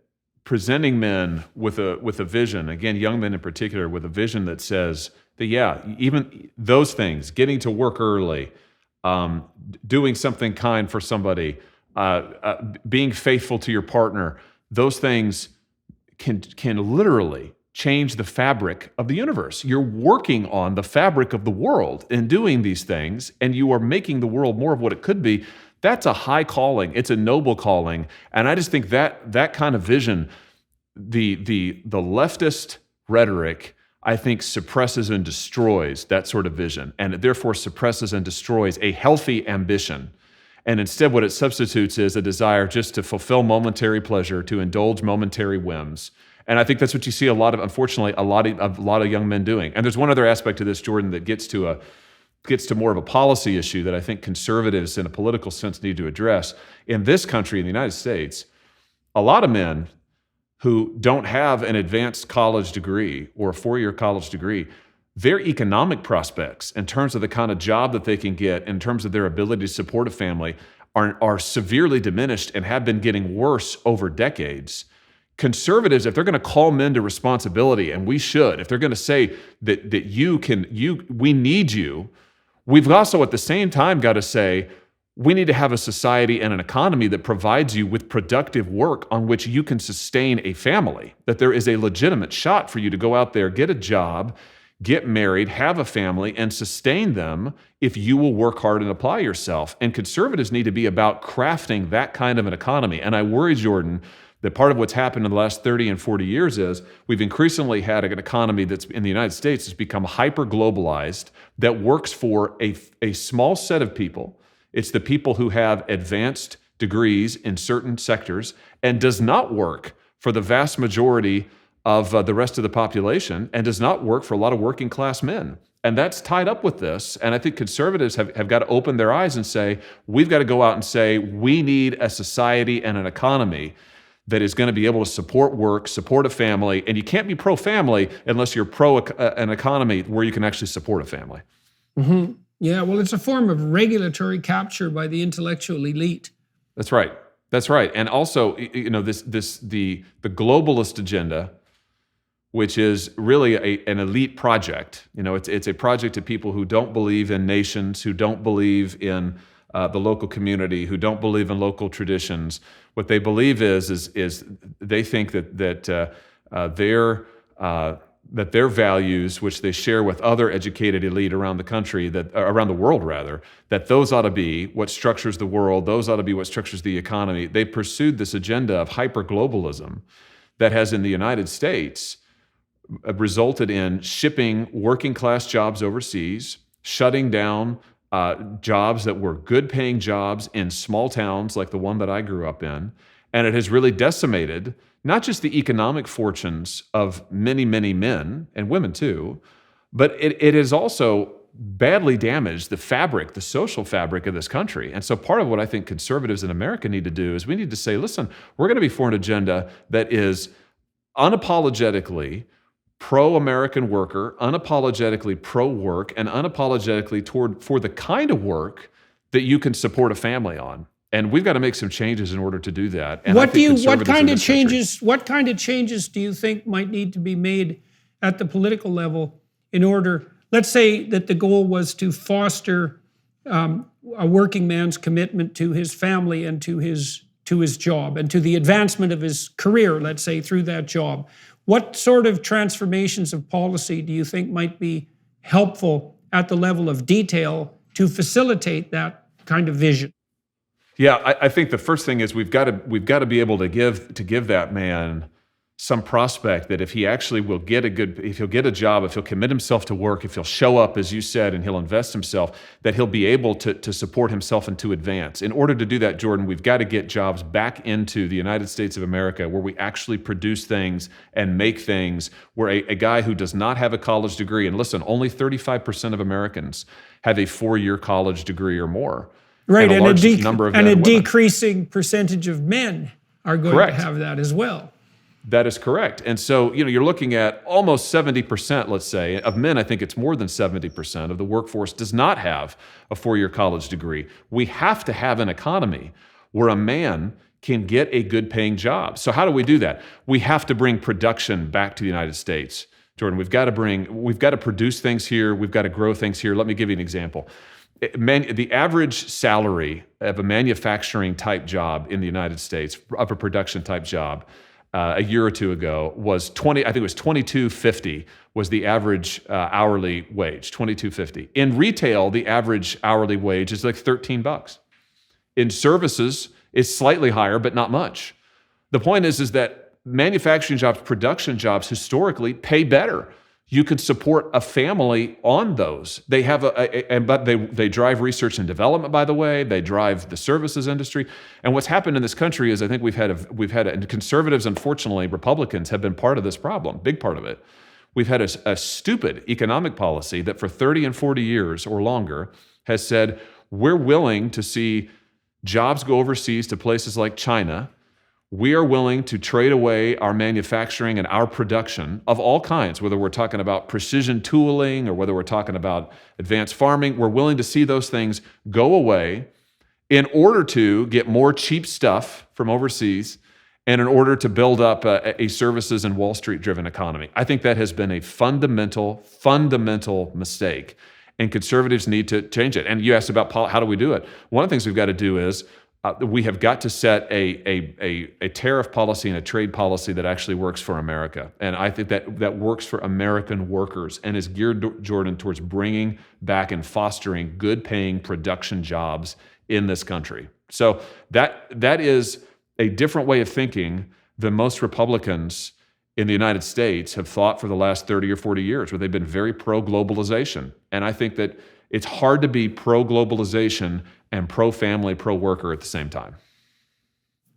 [SPEAKER 1] presenting men with a vision, again, young men in particular, with a vision that says that, yeah, even those things, getting to work early, doing something kind for somebody, being faithful to your partner, those things can literally change the fabric of the universe. You're working on the fabric of the world in doing these things, and you are making the world more of what it could be. That's a high calling. It's a noble calling. And I just think that kind of vision, the leftist rhetoric, I think suppresses and destroys that sort of vision, and it therefore suppresses and destroys a healthy ambition. And instead, what it substitutes is a desire just to fulfill momentary pleasure, to indulge momentary whims. And I think that's what you see unfortunately, a lot of young men doing. And there's one other aspect to this, Jordan, that gets to more of a policy issue that I think conservatives in a political sense need to address. In this country, in the United States, a lot of men who don't have an advanced college degree or a four-year college degree, their economic prospects in terms of the kind of job that they can get, in terms of their ability to support a family, are severely diminished and have been getting worse over decades. Conservatives, if they're going to call men to responsibility, and we should, if they're going to say that we need you, we've also at the same time got to say we need to have a society and an economy that provides you with productive work on which you can sustain a family, that there is a legitimate shot for you to go out there, get a job, get married, have a family, and sustain them if you will work hard and apply yourself. And conservatives need to be about crafting that kind of an economy. And I worry, Jordan, that part of what's happened in the last 30 and 40 years is we've increasingly had an economy that's in the United States has become hyper-globalized, that works for a small set of people. It's the people who have advanced degrees in certain sectors, and does not work for the vast majority of the rest of the population, and does not work for a lot of working class men. And that's tied up with this. And I think conservatives have got to open their eyes and say, we've got to go out and say, we need a society and an economy that is going to be able to support work, support a family. And you can't be pro-family unless you're pro an economy where you can actually support a family.
[SPEAKER 2] Mm-hmm. Yeah, well, it's a form of regulatory capture by the intellectual elite.
[SPEAKER 1] That's right. That's right. And also, the globalist agenda, which is really an elite project. It's a project of people who don't believe in nations, who don't believe in the local community, who don't believe in local traditions. What they believe is they think that their values, which they share with other educated elite around the country, around the world rather, that those ought to be what structures the world. Those ought to be what structures the economy. They pursued this agenda of hyper-globalism that has in the United States resulted in shipping working class jobs overseas, shutting down jobs that were good-paying jobs in small towns like the one that I grew up in, and it has really decimated not just the economic fortunes of many, many men, and women too, but it has also badly damaged the social fabric of this country. And so part of what I think conservatives in America need to do is we need to say, listen, we're going to be for an agenda that is unapologetically pro-American worker, unapologetically pro-work, and unapologetically for the kind of work that you can support a family on. And we've got to make some changes in order to do that. And
[SPEAKER 2] what kind of changes do you think might need to be made at the political level in order, let's say that the goal was to foster a working man's commitment to his family and to his job and to the advancement of his career, let's say, through that job. What sort of transformations of policy do you think might be helpful at the level of detail to facilitate that kind of vision?
[SPEAKER 1] Yeah, I think the first thing is we've got to be able to give that man some prospect that if he actually will if he'll get a job, if he'll commit himself to work, if he'll show up, as you said, and he'll invest himself, that he'll be able to support himself and to advance. In order to do that, Jordan, we've got to get jobs back into the United States of America where we actually produce things and make things, where a guy who does not have a college degree, and listen, only 35% of Americans have a 4-year college degree or more.
[SPEAKER 2] Right, and a
[SPEAKER 1] women.
[SPEAKER 2] Decreasing percentage of men are going
[SPEAKER 1] Correct.
[SPEAKER 2] to have that as well.
[SPEAKER 1] That is correct. And so, you're looking at almost 70%, let's say, of men. I think it's more than 70% of the workforce does not have a 4-year college degree. We have to have an economy where a man can get a good paying job. So how do we do that? We have to bring production back to the United States. Jordan, we've got to produce things here. We've got to grow things here. Let me give you an example. The average salary of a manufacturing type job in the United States, of a production type job, a year or two ago was $22.50 was the average hourly wage, $22.50. In retail, the average hourly wage is like $13. In services, it's slightly higher, but not much. The point is that manufacturing jobs, production jobs historically pay better. You can support a family on those. They have but they drive research and development, by the way. They drive the services industry. And what's happened in this country is I think and conservatives, unfortunately, Republicans have been part of this problem, big part of it. We've had a stupid economic policy that for 30 and 40 years or longer has said, we're willing to see jobs go overseas to places like China. We are willing to trade away our manufacturing and our production of all kinds, whether we're talking about precision tooling or whether we're talking about advanced farming. We're willing to see those things go away in order to get more cheap stuff from overseas and in order to build up a services and Wall Street driven economy. I think that has been a fundamental mistake, and conservatives need to change it. And you asked about how do we do it? One of the things we've got to do is we have got to set a tariff policy and a trade policy that actually works for America. And I think that works for American workers and is geared, Jordan, towards bringing back and fostering good-paying production jobs in this country. So that is a different way of thinking than most Republicans in the United States have thought for the last 30 or 40 years, where they've been very pro-globalization. And I think that it's hard to be pro-globalization and pro-family, pro-worker at the same time.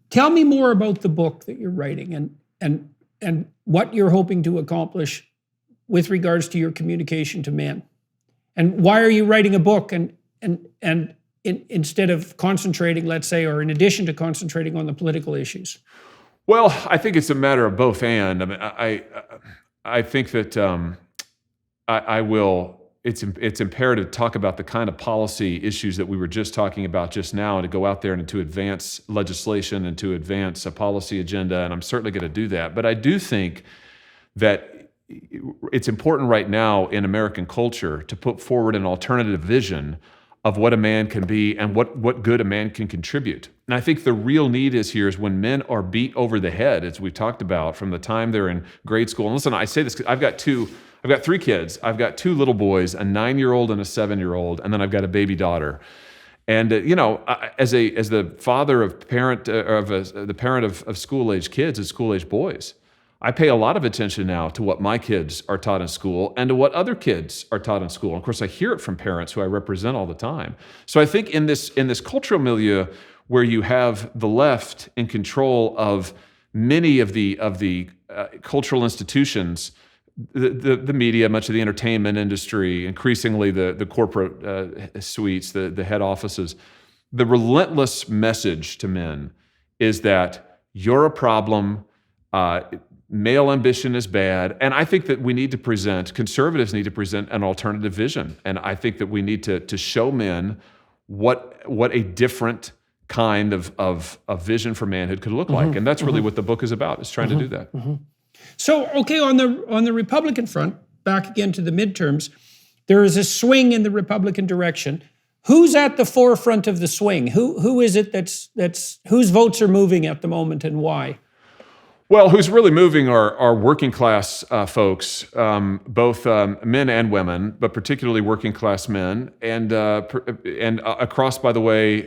[SPEAKER 2] Tell me more about the book that you're writing and what you're hoping to accomplish with regards to your communication to men. And why are you writing a book and instead of concentrating, let's say, or in addition to concentrating on the political issues?
[SPEAKER 1] Well, I think it's a matter of both and. I mean, I think that I will. It's imperative to talk about the kind of policy issues that we were just talking about just now, and to go out there and to advance legislation and to advance a policy agenda, and I'm certainly going to do that. But I do think that it's important right now in American culture to put forward an alternative vision of what a man can be and what good a man can contribute. And I think the real need is when men are beat over the head, as we've talked about, from the time they're in grade school. And listen, I say this because I've got three kids. I've got two little boys, a 9-year-old and a 7-year-old, and then I've got a baby daughter. And as the father of the parent of school-age kids and school-age boys, I pay a lot of attention now to what my kids are taught in school and to what other kids are taught in school. And of course, I hear it from parents who I represent all the time. So I think in this cultural milieu where you have the left in control of many of the cultural institutions, the media, much of the entertainment industry, increasingly the corporate suites, the head offices, the relentless message to men is that you're a problem, male ambition is bad. And I think that conservatives need to present an alternative vision. And I think that we need to show men what a different kind of vision for manhood could look like. And that's really what the book is about, is trying to do that.
[SPEAKER 2] So, okay, on the Republican front, back again to the midterms, there is a swing in the Republican direction. Who's at the forefront of the swing? Who is it that's whose votes are moving at the moment, and why?
[SPEAKER 1] Well, who's really moving are working class folks, both men and women, but particularly working class men, and across, by the way,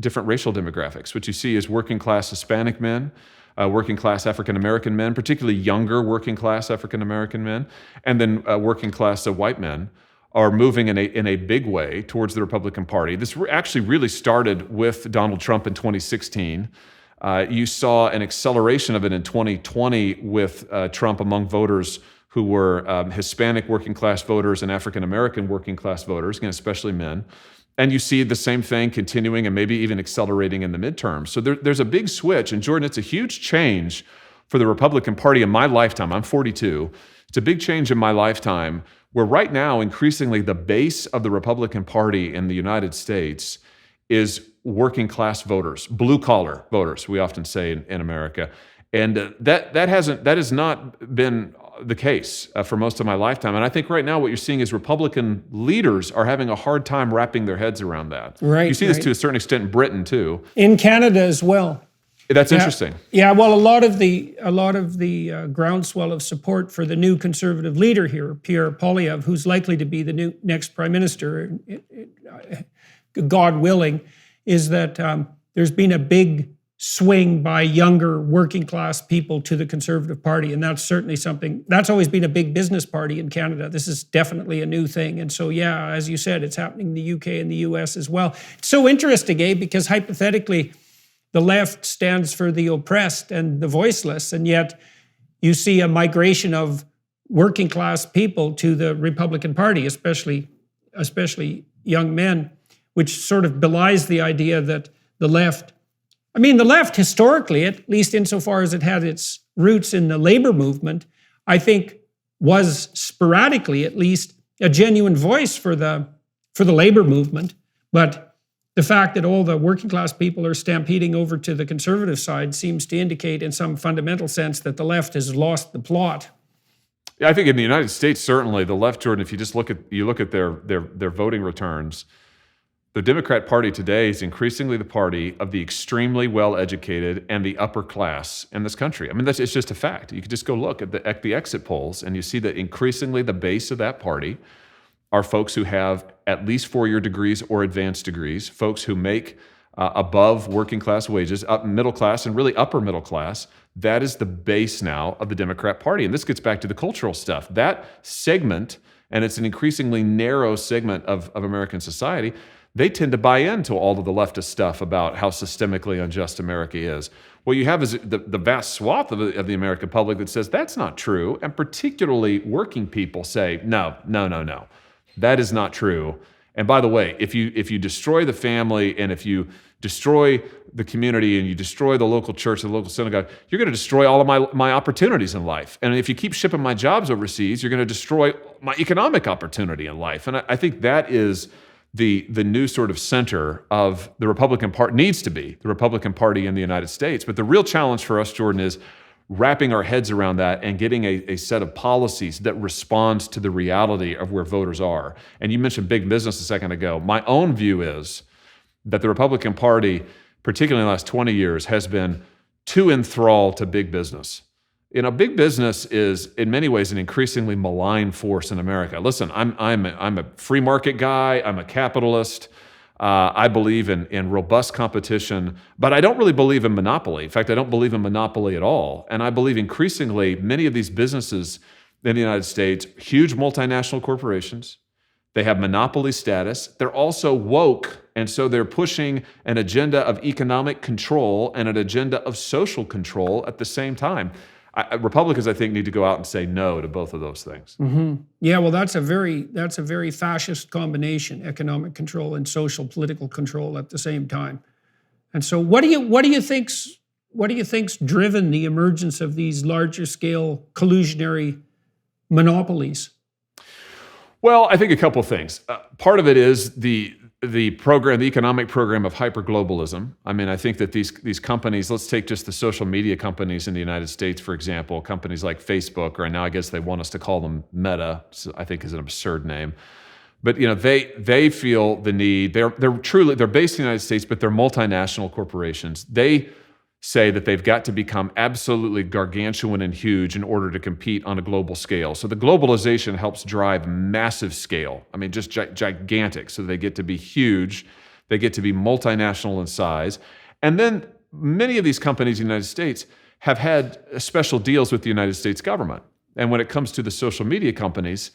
[SPEAKER 1] different racial demographics. What you see is working class Hispanic men, working class African American men, particularly younger working class African American men, and then working class white men are moving in a big way towards the Republican Party. This actually really started with Donald Trump in 2016. You saw an acceleration of it in 2020 with Trump among voters who were Hispanic working class voters and African American working class voters, again, especially men. And you see the same thing continuing and maybe even accelerating in the midterms. So there's a big switch. And Jordan, it's a huge change for the Republican Party in my lifetime. I'm 42. It's a big change in my lifetime where right now, increasingly, the base of the Republican Party in the United States is working class voters, blue collar voters, we often say in America. And that has not been the case for most of my lifetime. And I think right now what you're seeing is Republican leaders are having a hard time wrapping their heads around that.
[SPEAKER 2] Right.
[SPEAKER 1] You see this to a certain extent in Britain too.
[SPEAKER 2] In Canada as well.
[SPEAKER 1] That's interesting.
[SPEAKER 2] Yeah, well, a lot of the groundswell of support for the new conservative leader here, Pierre Poilievre, who's likely to be the next prime minister, God willing, is that there's been a big swing by younger working class people to the Conservative Party, and that's certainly something that's always been a big business party in Canada. This is definitely a new thing, and so yeah, as you said, it's happening in the UK and the US as well. It's so interesting, because hypothetically, the left stands for the oppressed and the voiceless, and yet you see a migration of working class people to the Republican Party, especially young men, which sort of belies the idea that the left historically, at least insofar as it had its roots in the labor movement, I think was sporadically at least a genuine voice for the labor movement. But the fact that all the working class people are stampeding over to the conservative side seems to indicate in some fundamental sense that the left has lost the plot.
[SPEAKER 1] Yeah, I think in the United States, certainly the left, Jordan, if you just look at their voting returns, the Democrat Party today is increasingly the party of the extremely well-educated and the upper class in this country. I mean, it's just a fact. You can just go look at the exit polls, and you see that increasingly the base of that party are folks who have at least four-year degrees or advanced degrees, folks who make above working class wages, up middle class, and really upper middle class. That is the base now of the Democrat Party. And this gets back to the cultural stuff. That segment, and it's an increasingly narrow segment of American society, they tend to buy into all of the leftist stuff about how systemically unjust America is. What you have is the vast swath of the American public that says that's not true, and particularly working people say, no, that is not true. And by the way, if you destroy the family, and if you destroy the community, and you destroy the local church, the local synagogue, you're going to destroy all of my opportunities in life. And if you keep shipping my jobs overseas, you're going to destroy my economic opportunity in life. And I think that is the new sort of center of the Republican Party, needs to be the Republican Party in the United States. But the real challenge for us, Jordan, is wrapping our heads around that and getting a set of policies that responds to the reality of where voters are. And you mentioned big business a second ago. My own view is that the Republican Party, particularly in the last 20 years, has been too enthralled to big business. Big business is in many ways an increasingly malign force in America. Listen, I'm a free market guy. I'm a capitalist. I believe in robust competition, but I don't really believe in monopoly. In fact, I don't believe in monopoly at all. And I believe increasingly many of these businesses in the United States, huge multinational corporations, they have monopoly status. They're also woke, and so they're pushing an agenda of economic control and an agenda of social control at the same time. Republicans, I think, need to go out and say no to both of those things.
[SPEAKER 2] Mm-hmm. Yeah, well, that's a very fascist combination: economic control and social political control at the same time. And so, what do you think's driven the emergence of these larger scale collusionary monopolies?
[SPEAKER 1] Well, I think a couple of things. Part of it is the economic program of hyperglobalism. I mean, I think that these companies, let's take just the social media companies in the United States, for example, companies like Facebook, or now I guess they want us to call them Meta, I think is an absurd name. But they feel the need. They're based in the United States, but they're multinational corporations. They say that they've got to become absolutely gargantuan and huge in order to compete on a global scale. So the globalization helps drive massive scale. I mean, just gigantic. So they get to be huge. They get to be multinational in size. And then many of these companies in the United States have had special deals with the United States government. And when it comes to the social media companies,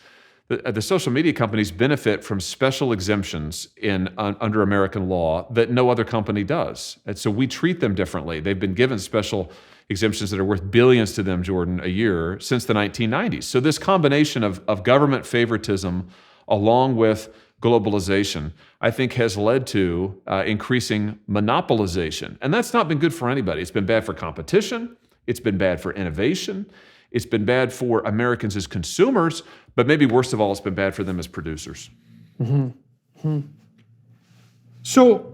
[SPEAKER 1] the social media companies benefit from special exemptions under American law that no other company does. And so we treat them differently. They've been given special exemptions that are worth billions to them, Jordan, a year since the 1990s. So this combination of government favoritism along with globalization, I think, has led to increasing monopolization. And that's not been good for anybody. It's been bad for competition. It's been bad for innovation. It's been bad for Americans as consumers, but maybe worst of all, it's been bad for them as producers.
[SPEAKER 2] Mm-hmm. Mm-hmm. So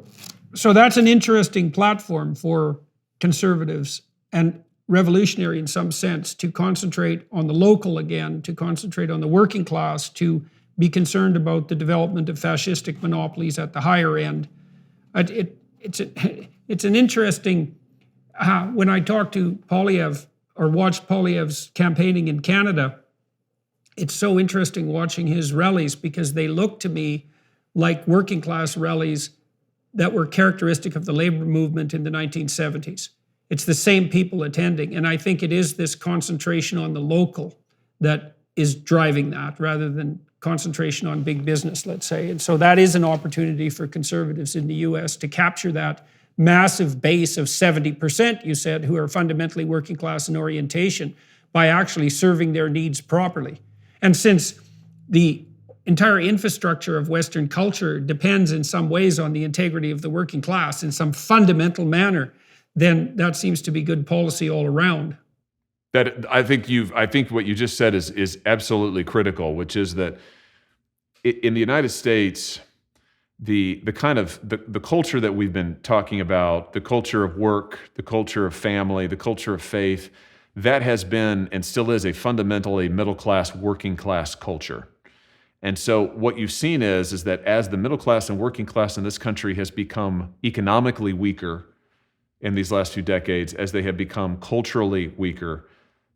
[SPEAKER 2] So that's an interesting platform for conservatives and revolutionary in some sense, to concentrate on the local again, to concentrate on the working class, to be concerned about the development of fascistic monopolies at the higher end. It's an interesting, when I talked to Poilievre or watched Poilievre's campaigning in Canada, it's so interesting watching his rallies because they look to me like working class rallies that were characteristic of the labor movement in the 1970s. It's the same people attending. And I think it is this concentration on the local that is driving that rather than concentration on big business, let's say. And so that is an opportunity for conservatives in the US to capture that massive base of 70%, you said, who are fundamentally working class in orientation by actually serving their needs properly. And since the entire infrastructure of Western culture depends in some ways on the integrity of the working class in some fundamental manner, then that seems to be good policy all around.
[SPEAKER 1] That I think what you just said is absolutely critical, which is that in the United States, the kind of the culture that we've been talking about, the culture of work, the culture of family, the culture of faith, that has been and still is a fundamentally middle class, working class culture. And so what you've seen is that as the middle class and working class in this country has become economically weaker in these last few decades, as they have become culturally weaker,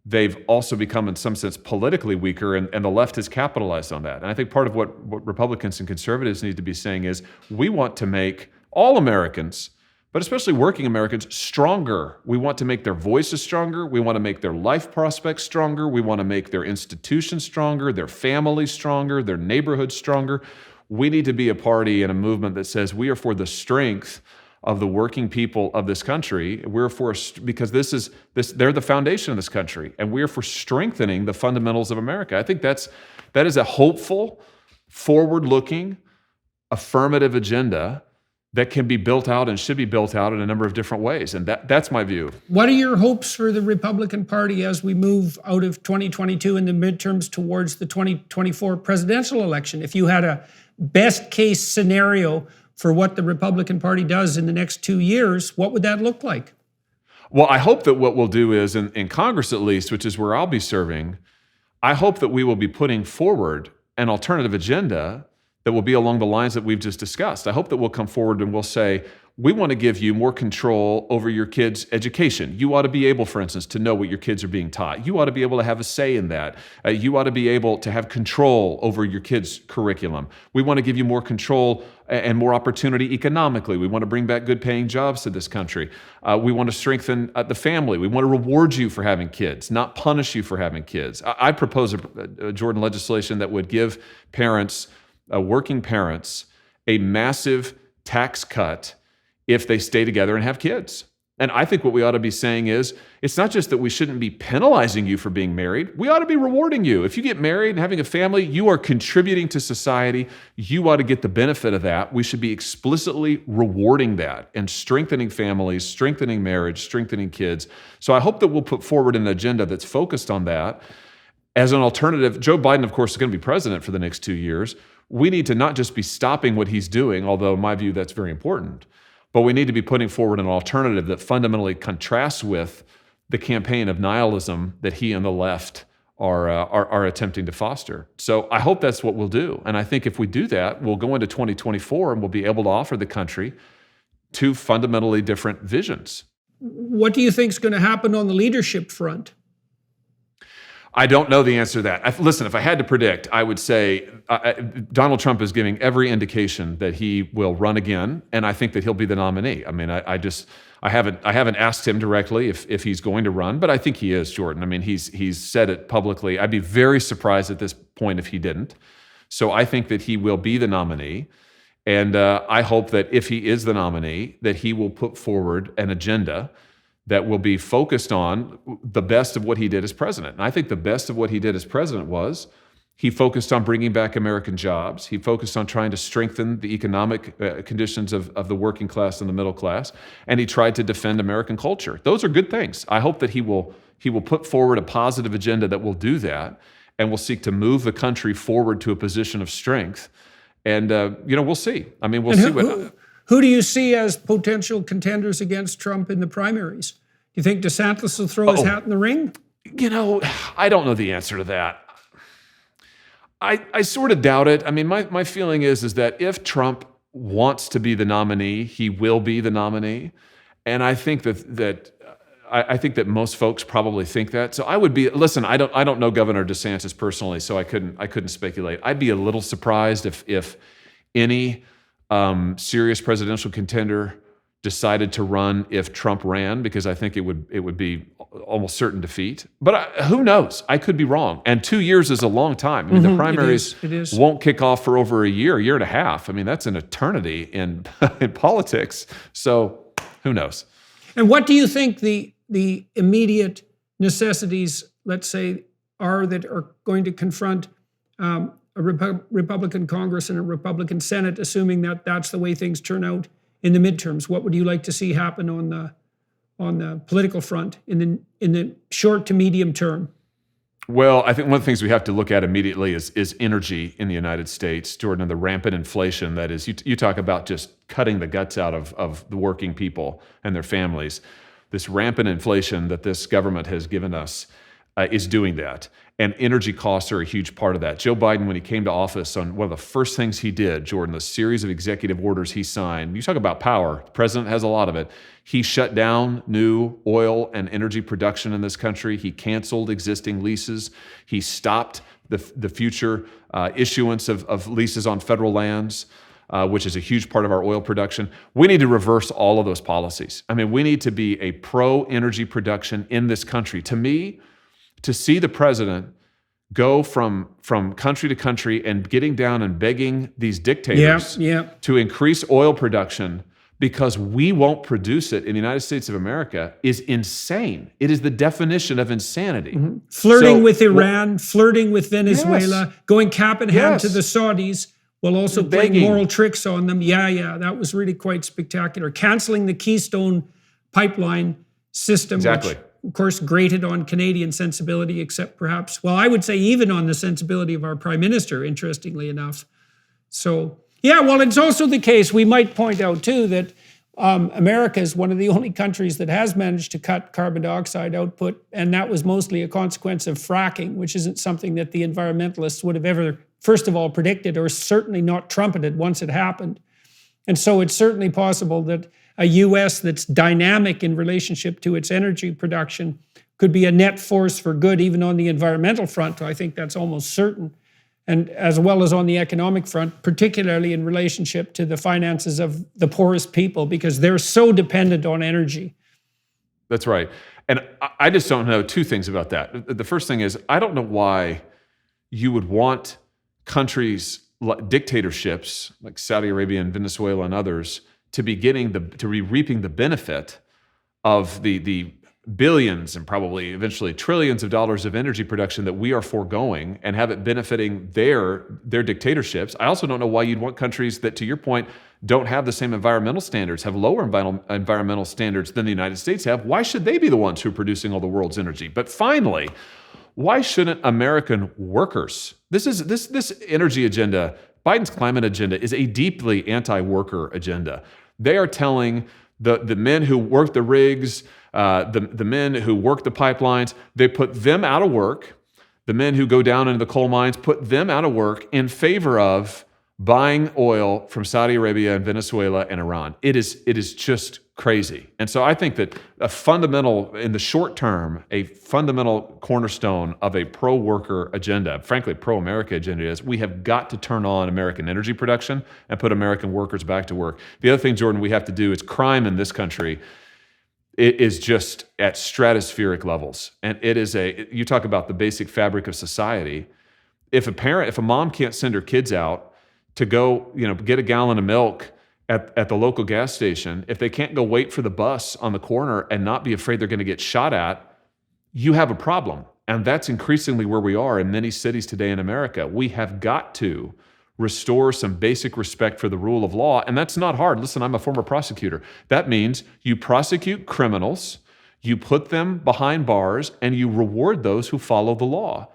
[SPEAKER 1] they've also become, in some sense, politically weaker, and the left has capitalized on that. And I think part of what Republicans and conservatives need to be saying is, we want to make all Americans, but especially working Americans, stronger. We want to make their voices stronger. We want to make their life prospects stronger. We want to make their institutions stronger, their families stronger, their neighborhoods stronger. We need to be a party and a movement that says we are for the strength of the working people of this country. We're for, because they're the foundation of this country, and we're for strengthening the fundamentals of America. I think that is a hopeful, forward-looking, affirmative agenda that can be built out and should be built out in a number of different ways. And that's my view.
[SPEAKER 2] What are your hopes for the Republican Party as we move out of 2022 in the midterms towards the 2024 presidential election? If you had a best case scenario for what the Republican Party does in the next 2 years, what would that look like?
[SPEAKER 1] Well, I hope that what we'll do is, in Congress at least, which is where I'll be serving, I hope that we will be putting forward an alternative agenda that will be along the lines that we've just discussed. I hope that we'll come forward and we'll say, we want to give you more control over your kids' education. You ought to be able, for instance, to know what your kids are being taught. You ought to be able to have a say in that. You ought to be able to have control over your kids' curriculum. We want to give you more control and more opportunity economically. We want to bring back good paying jobs to this country. We want to strengthen the family. We want to reward you for having kids, not punish you for having kids. I propose a Jordan legislation that would give parents, working parents, a massive tax cut if they stay together and have kids. And I think what we ought to be saying is, it's not just that we shouldn't be penalizing you for being married. We ought to be rewarding you. If you get married and having a family, you are contributing to society. You ought to get the benefit of that. We should be explicitly rewarding that and strengthening families, strengthening marriage, strengthening kids. So I hope that we'll put forward an agenda that's focused on that. As an alternative, Joe Biden, of course, is going to be president for the next 2 years. We need to not just be stopping what he's doing, although in my view that's very important, but we need to be putting forward an alternative that fundamentally contrasts with the campaign of nihilism that he and the left are attempting to foster. So I hope that's what we'll do. And I think if we do that, we'll go into 2024 and we'll be able to offer the country two fundamentally different visions.
[SPEAKER 2] What do you think is going to happen on the leadership front?
[SPEAKER 1] I don't know the answer to that. Listen, if I had to predict, I would say Donald Trump is giving every indication that he will run again, and I think that he'll be the nominee. I mean, I haven't asked him directly if he's going to run, but I think he is, Jordan. I mean, he's said it publicly. I'd be very surprised at this point if he didn't. So I think that he will be the nominee, and I hope that if he is the nominee, that he will put forward an agenda that will be focused on the best of what he did as president. And I think the best of what he did as president was he focused on bringing back American jobs. He focused on trying to strengthen the economic conditions of the working class and the middle class. And he tried to defend American culture. Those are good things. I hope that he will put forward a positive agenda that will do that and will seek to move the country forward to a position of strength. And, we'll see. I mean, we'll see what...
[SPEAKER 2] Who do you see as potential contenders against Trump in the primaries? Do you think DeSantis will throw his hat in the ring?
[SPEAKER 1] I don't know the answer to that. I sort of doubt it. I mean, my feeling is that if Trump wants to be the nominee, he will be the nominee. And I think that most folks probably think that. So I would be, listen, I don't know Governor DeSantis personally, so I couldn't speculate. I'd be a little surprised if any serious presidential contender decided to run if Trump ran, because I think it would be almost certain defeat. But who knows? I could be wrong. And 2 years is a long time. I mean, the primaries
[SPEAKER 2] it is.
[SPEAKER 1] won't kick off for over a year and a half. I mean, that's an eternity in politics. So who knows?
[SPEAKER 2] And what do you think the immediate necessities, let's say, are that are going to confront a Republican Congress and a Republican Senate, assuming that that's the way things turn out in the midterms? What would you like to see happen on the political front in the short to medium term?
[SPEAKER 1] Well, I think one of the things we have to look at immediately is energy in the United States, Jordan, and the rampant inflation that is. You talk about just cutting the guts out of the working people and their families. This rampant inflation that this government has given us is doing that. And energy costs are a huge part of that. Joe Biden, when he came to office, on one of the first things he did, Jordan, the series of executive orders he signed, you talk about power, the president has a lot of it. He shut down new oil and energy production in this country. He canceled existing leases. He stopped the future issuance of leases on federal lands, which is a huge part of our oil production. We need to reverse all of those policies. I mean, we need to be a pro-energy production in this country. To me, to see the president go from country to country and getting down and begging these dictators to increase oil production because we won't produce it in the United States of America is insane. It is the definition of insanity.
[SPEAKER 2] Mm-hmm. Flirting with Iran, flirting with Venezuela, going cap in hand to the Saudis, while also playing moral tricks on them. That was really quite spectacular. Canceling the Keystone pipeline system, which, of course, grated on Canadian sensibility, except perhaps, well, I would say even on the sensibility of our Prime Minister, interestingly enough. So, it's also the case, we might point out too, that America is one of the only countries that has managed to cut carbon dioxide output, and that was mostly a consequence of fracking, which isn't something that the environmentalists would have ever, first of all, predicted or certainly not trumpeted once it happened. And so it's certainly possible that a U.S. that's dynamic in relationship to its energy production could be a net force for good, even on the environmental front. I think that's almost certain. And as well as on the economic front, particularly in relationship to the finances of the poorest people, because they're so dependent on energy.
[SPEAKER 1] That's right. And I just don't know two things about that. The first thing is, I don't know why you would want countries, dictatorships like Saudi Arabia and Venezuela and others, to be reaping the benefit of the billions and probably eventually trillions of dollars of energy production that we are foregoing, and have it benefiting their dictatorships. I also don't know why you'd want countries that, to your point, don't have the same environmental standards, have lower environmental standards than the United States have. Why should they be the ones who are producing all the world's energy? But finally, why shouldn't American workers? This energy agenda, Biden's climate agenda, is a deeply anti-worker agenda. They are telling the men who work the rigs, the men who work the pipelines, they put them out of work. The men who go down into the coal mines, put them out of work in favor of buying oil from Saudi Arabia and Venezuela and Iran. It is just crazy. And so I think that in the short term, a fundamental cornerstone of a pro-worker agenda, frankly, pro-America agenda, is we have got to turn on American energy production and put American workers back to work. The other thing, Jordan, we have to do is crime in this country. It is just at stratospheric levels. And you talk about the basic fabric of society. If a mom can't send her kids out to go, get a gallon of milk at the local gas station, if they can't go wait for the bus on the corner and not be afraid they're going to get shot at, you have a problem. And that's increasingly where we are in many cities today in America. We have got to restore some basic respect for the rule of law, and that's not hard. Listen, I'm a former prosecutor. That means you prosecute criminals, you put them behind bars, and you reward those who follow the law.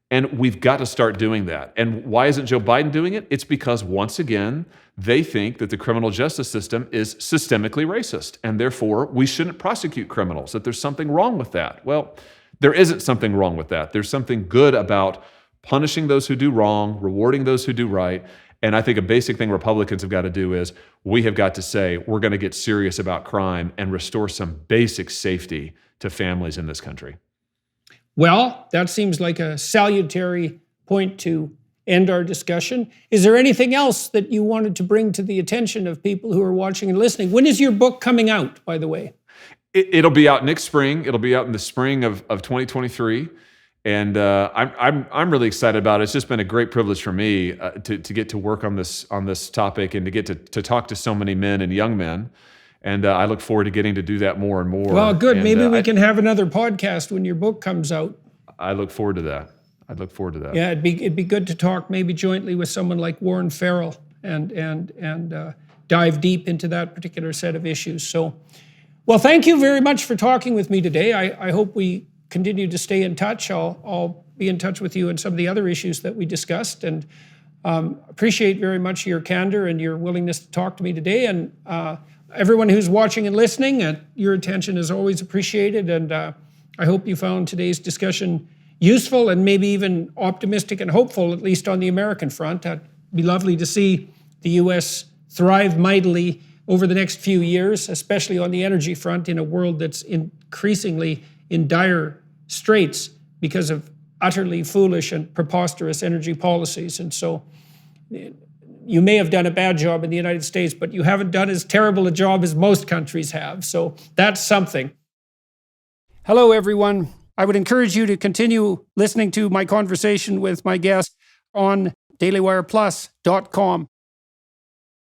[SPEAKER 1] And we've got to start doing that. And why isn't Joe Biden doing it? It's because, once again, they think that the criminal justice system is systemically racist, and therefore we shouldn't prosecute criminals, that there's something wrong with that. Well, there isn't something wrong with that. There's something good about punishing those who do wrong, rewarding those who do right. And I think a basic thing Republicans have got to do is we have got to say we're going to get serious about crime and restore some basic safety to families in this country.
[SPEAKER 2] Well, that seems like a salutary point to end our discussion. Is there anything else that you wanted to bring to the attention of people who are watching and listening? When is your book coming out, by the way?
[SPEAKER 1] It'll be out next spring. It'll be out in the spring of 2023. And I'm really excited about it. It's just been a great privilege for me to get to work on this topic and to get to talk to so many men and young men. And I look forward to getting to do that more and more.
[SPEAKER 2] Well, good.
[SPEAKER 1] And,
[SPEAKER 2] maybe we can have another podcast when your book comes out.
[SPEAKER 1] I look forward to that. I'd look forward to that.
[SPEAKER 2] Yeah, it'd be good to talk maybe jointly with someone like Warren Farrell and dive deep into that particular set of issues. So, well, thank you very much for talking with me today. I hope we continue to stay in touch. I'll be in touch with you on some of the other issues that we discussed, and appreciate very much your candor and your willingness to talk to me today. And everyone who's watching and listening, your attention is always appreciated. And I hope you found today's discussion useful and maybe even optimistic and hopeful, at least on the American front. It'd be lovely to see the U.S. thrive mightily over the next few years, especially on the energy front, in a world that's increasingly in dire straits because of utterly foolish and preposterous energy policies. And so you may have done a bad job in the United States, but you haven't done as terrible a job as most countries have. So that's something. Hello, everyone. I would encourage you to continue listening to my conversation with my guest on dailywireplus.com.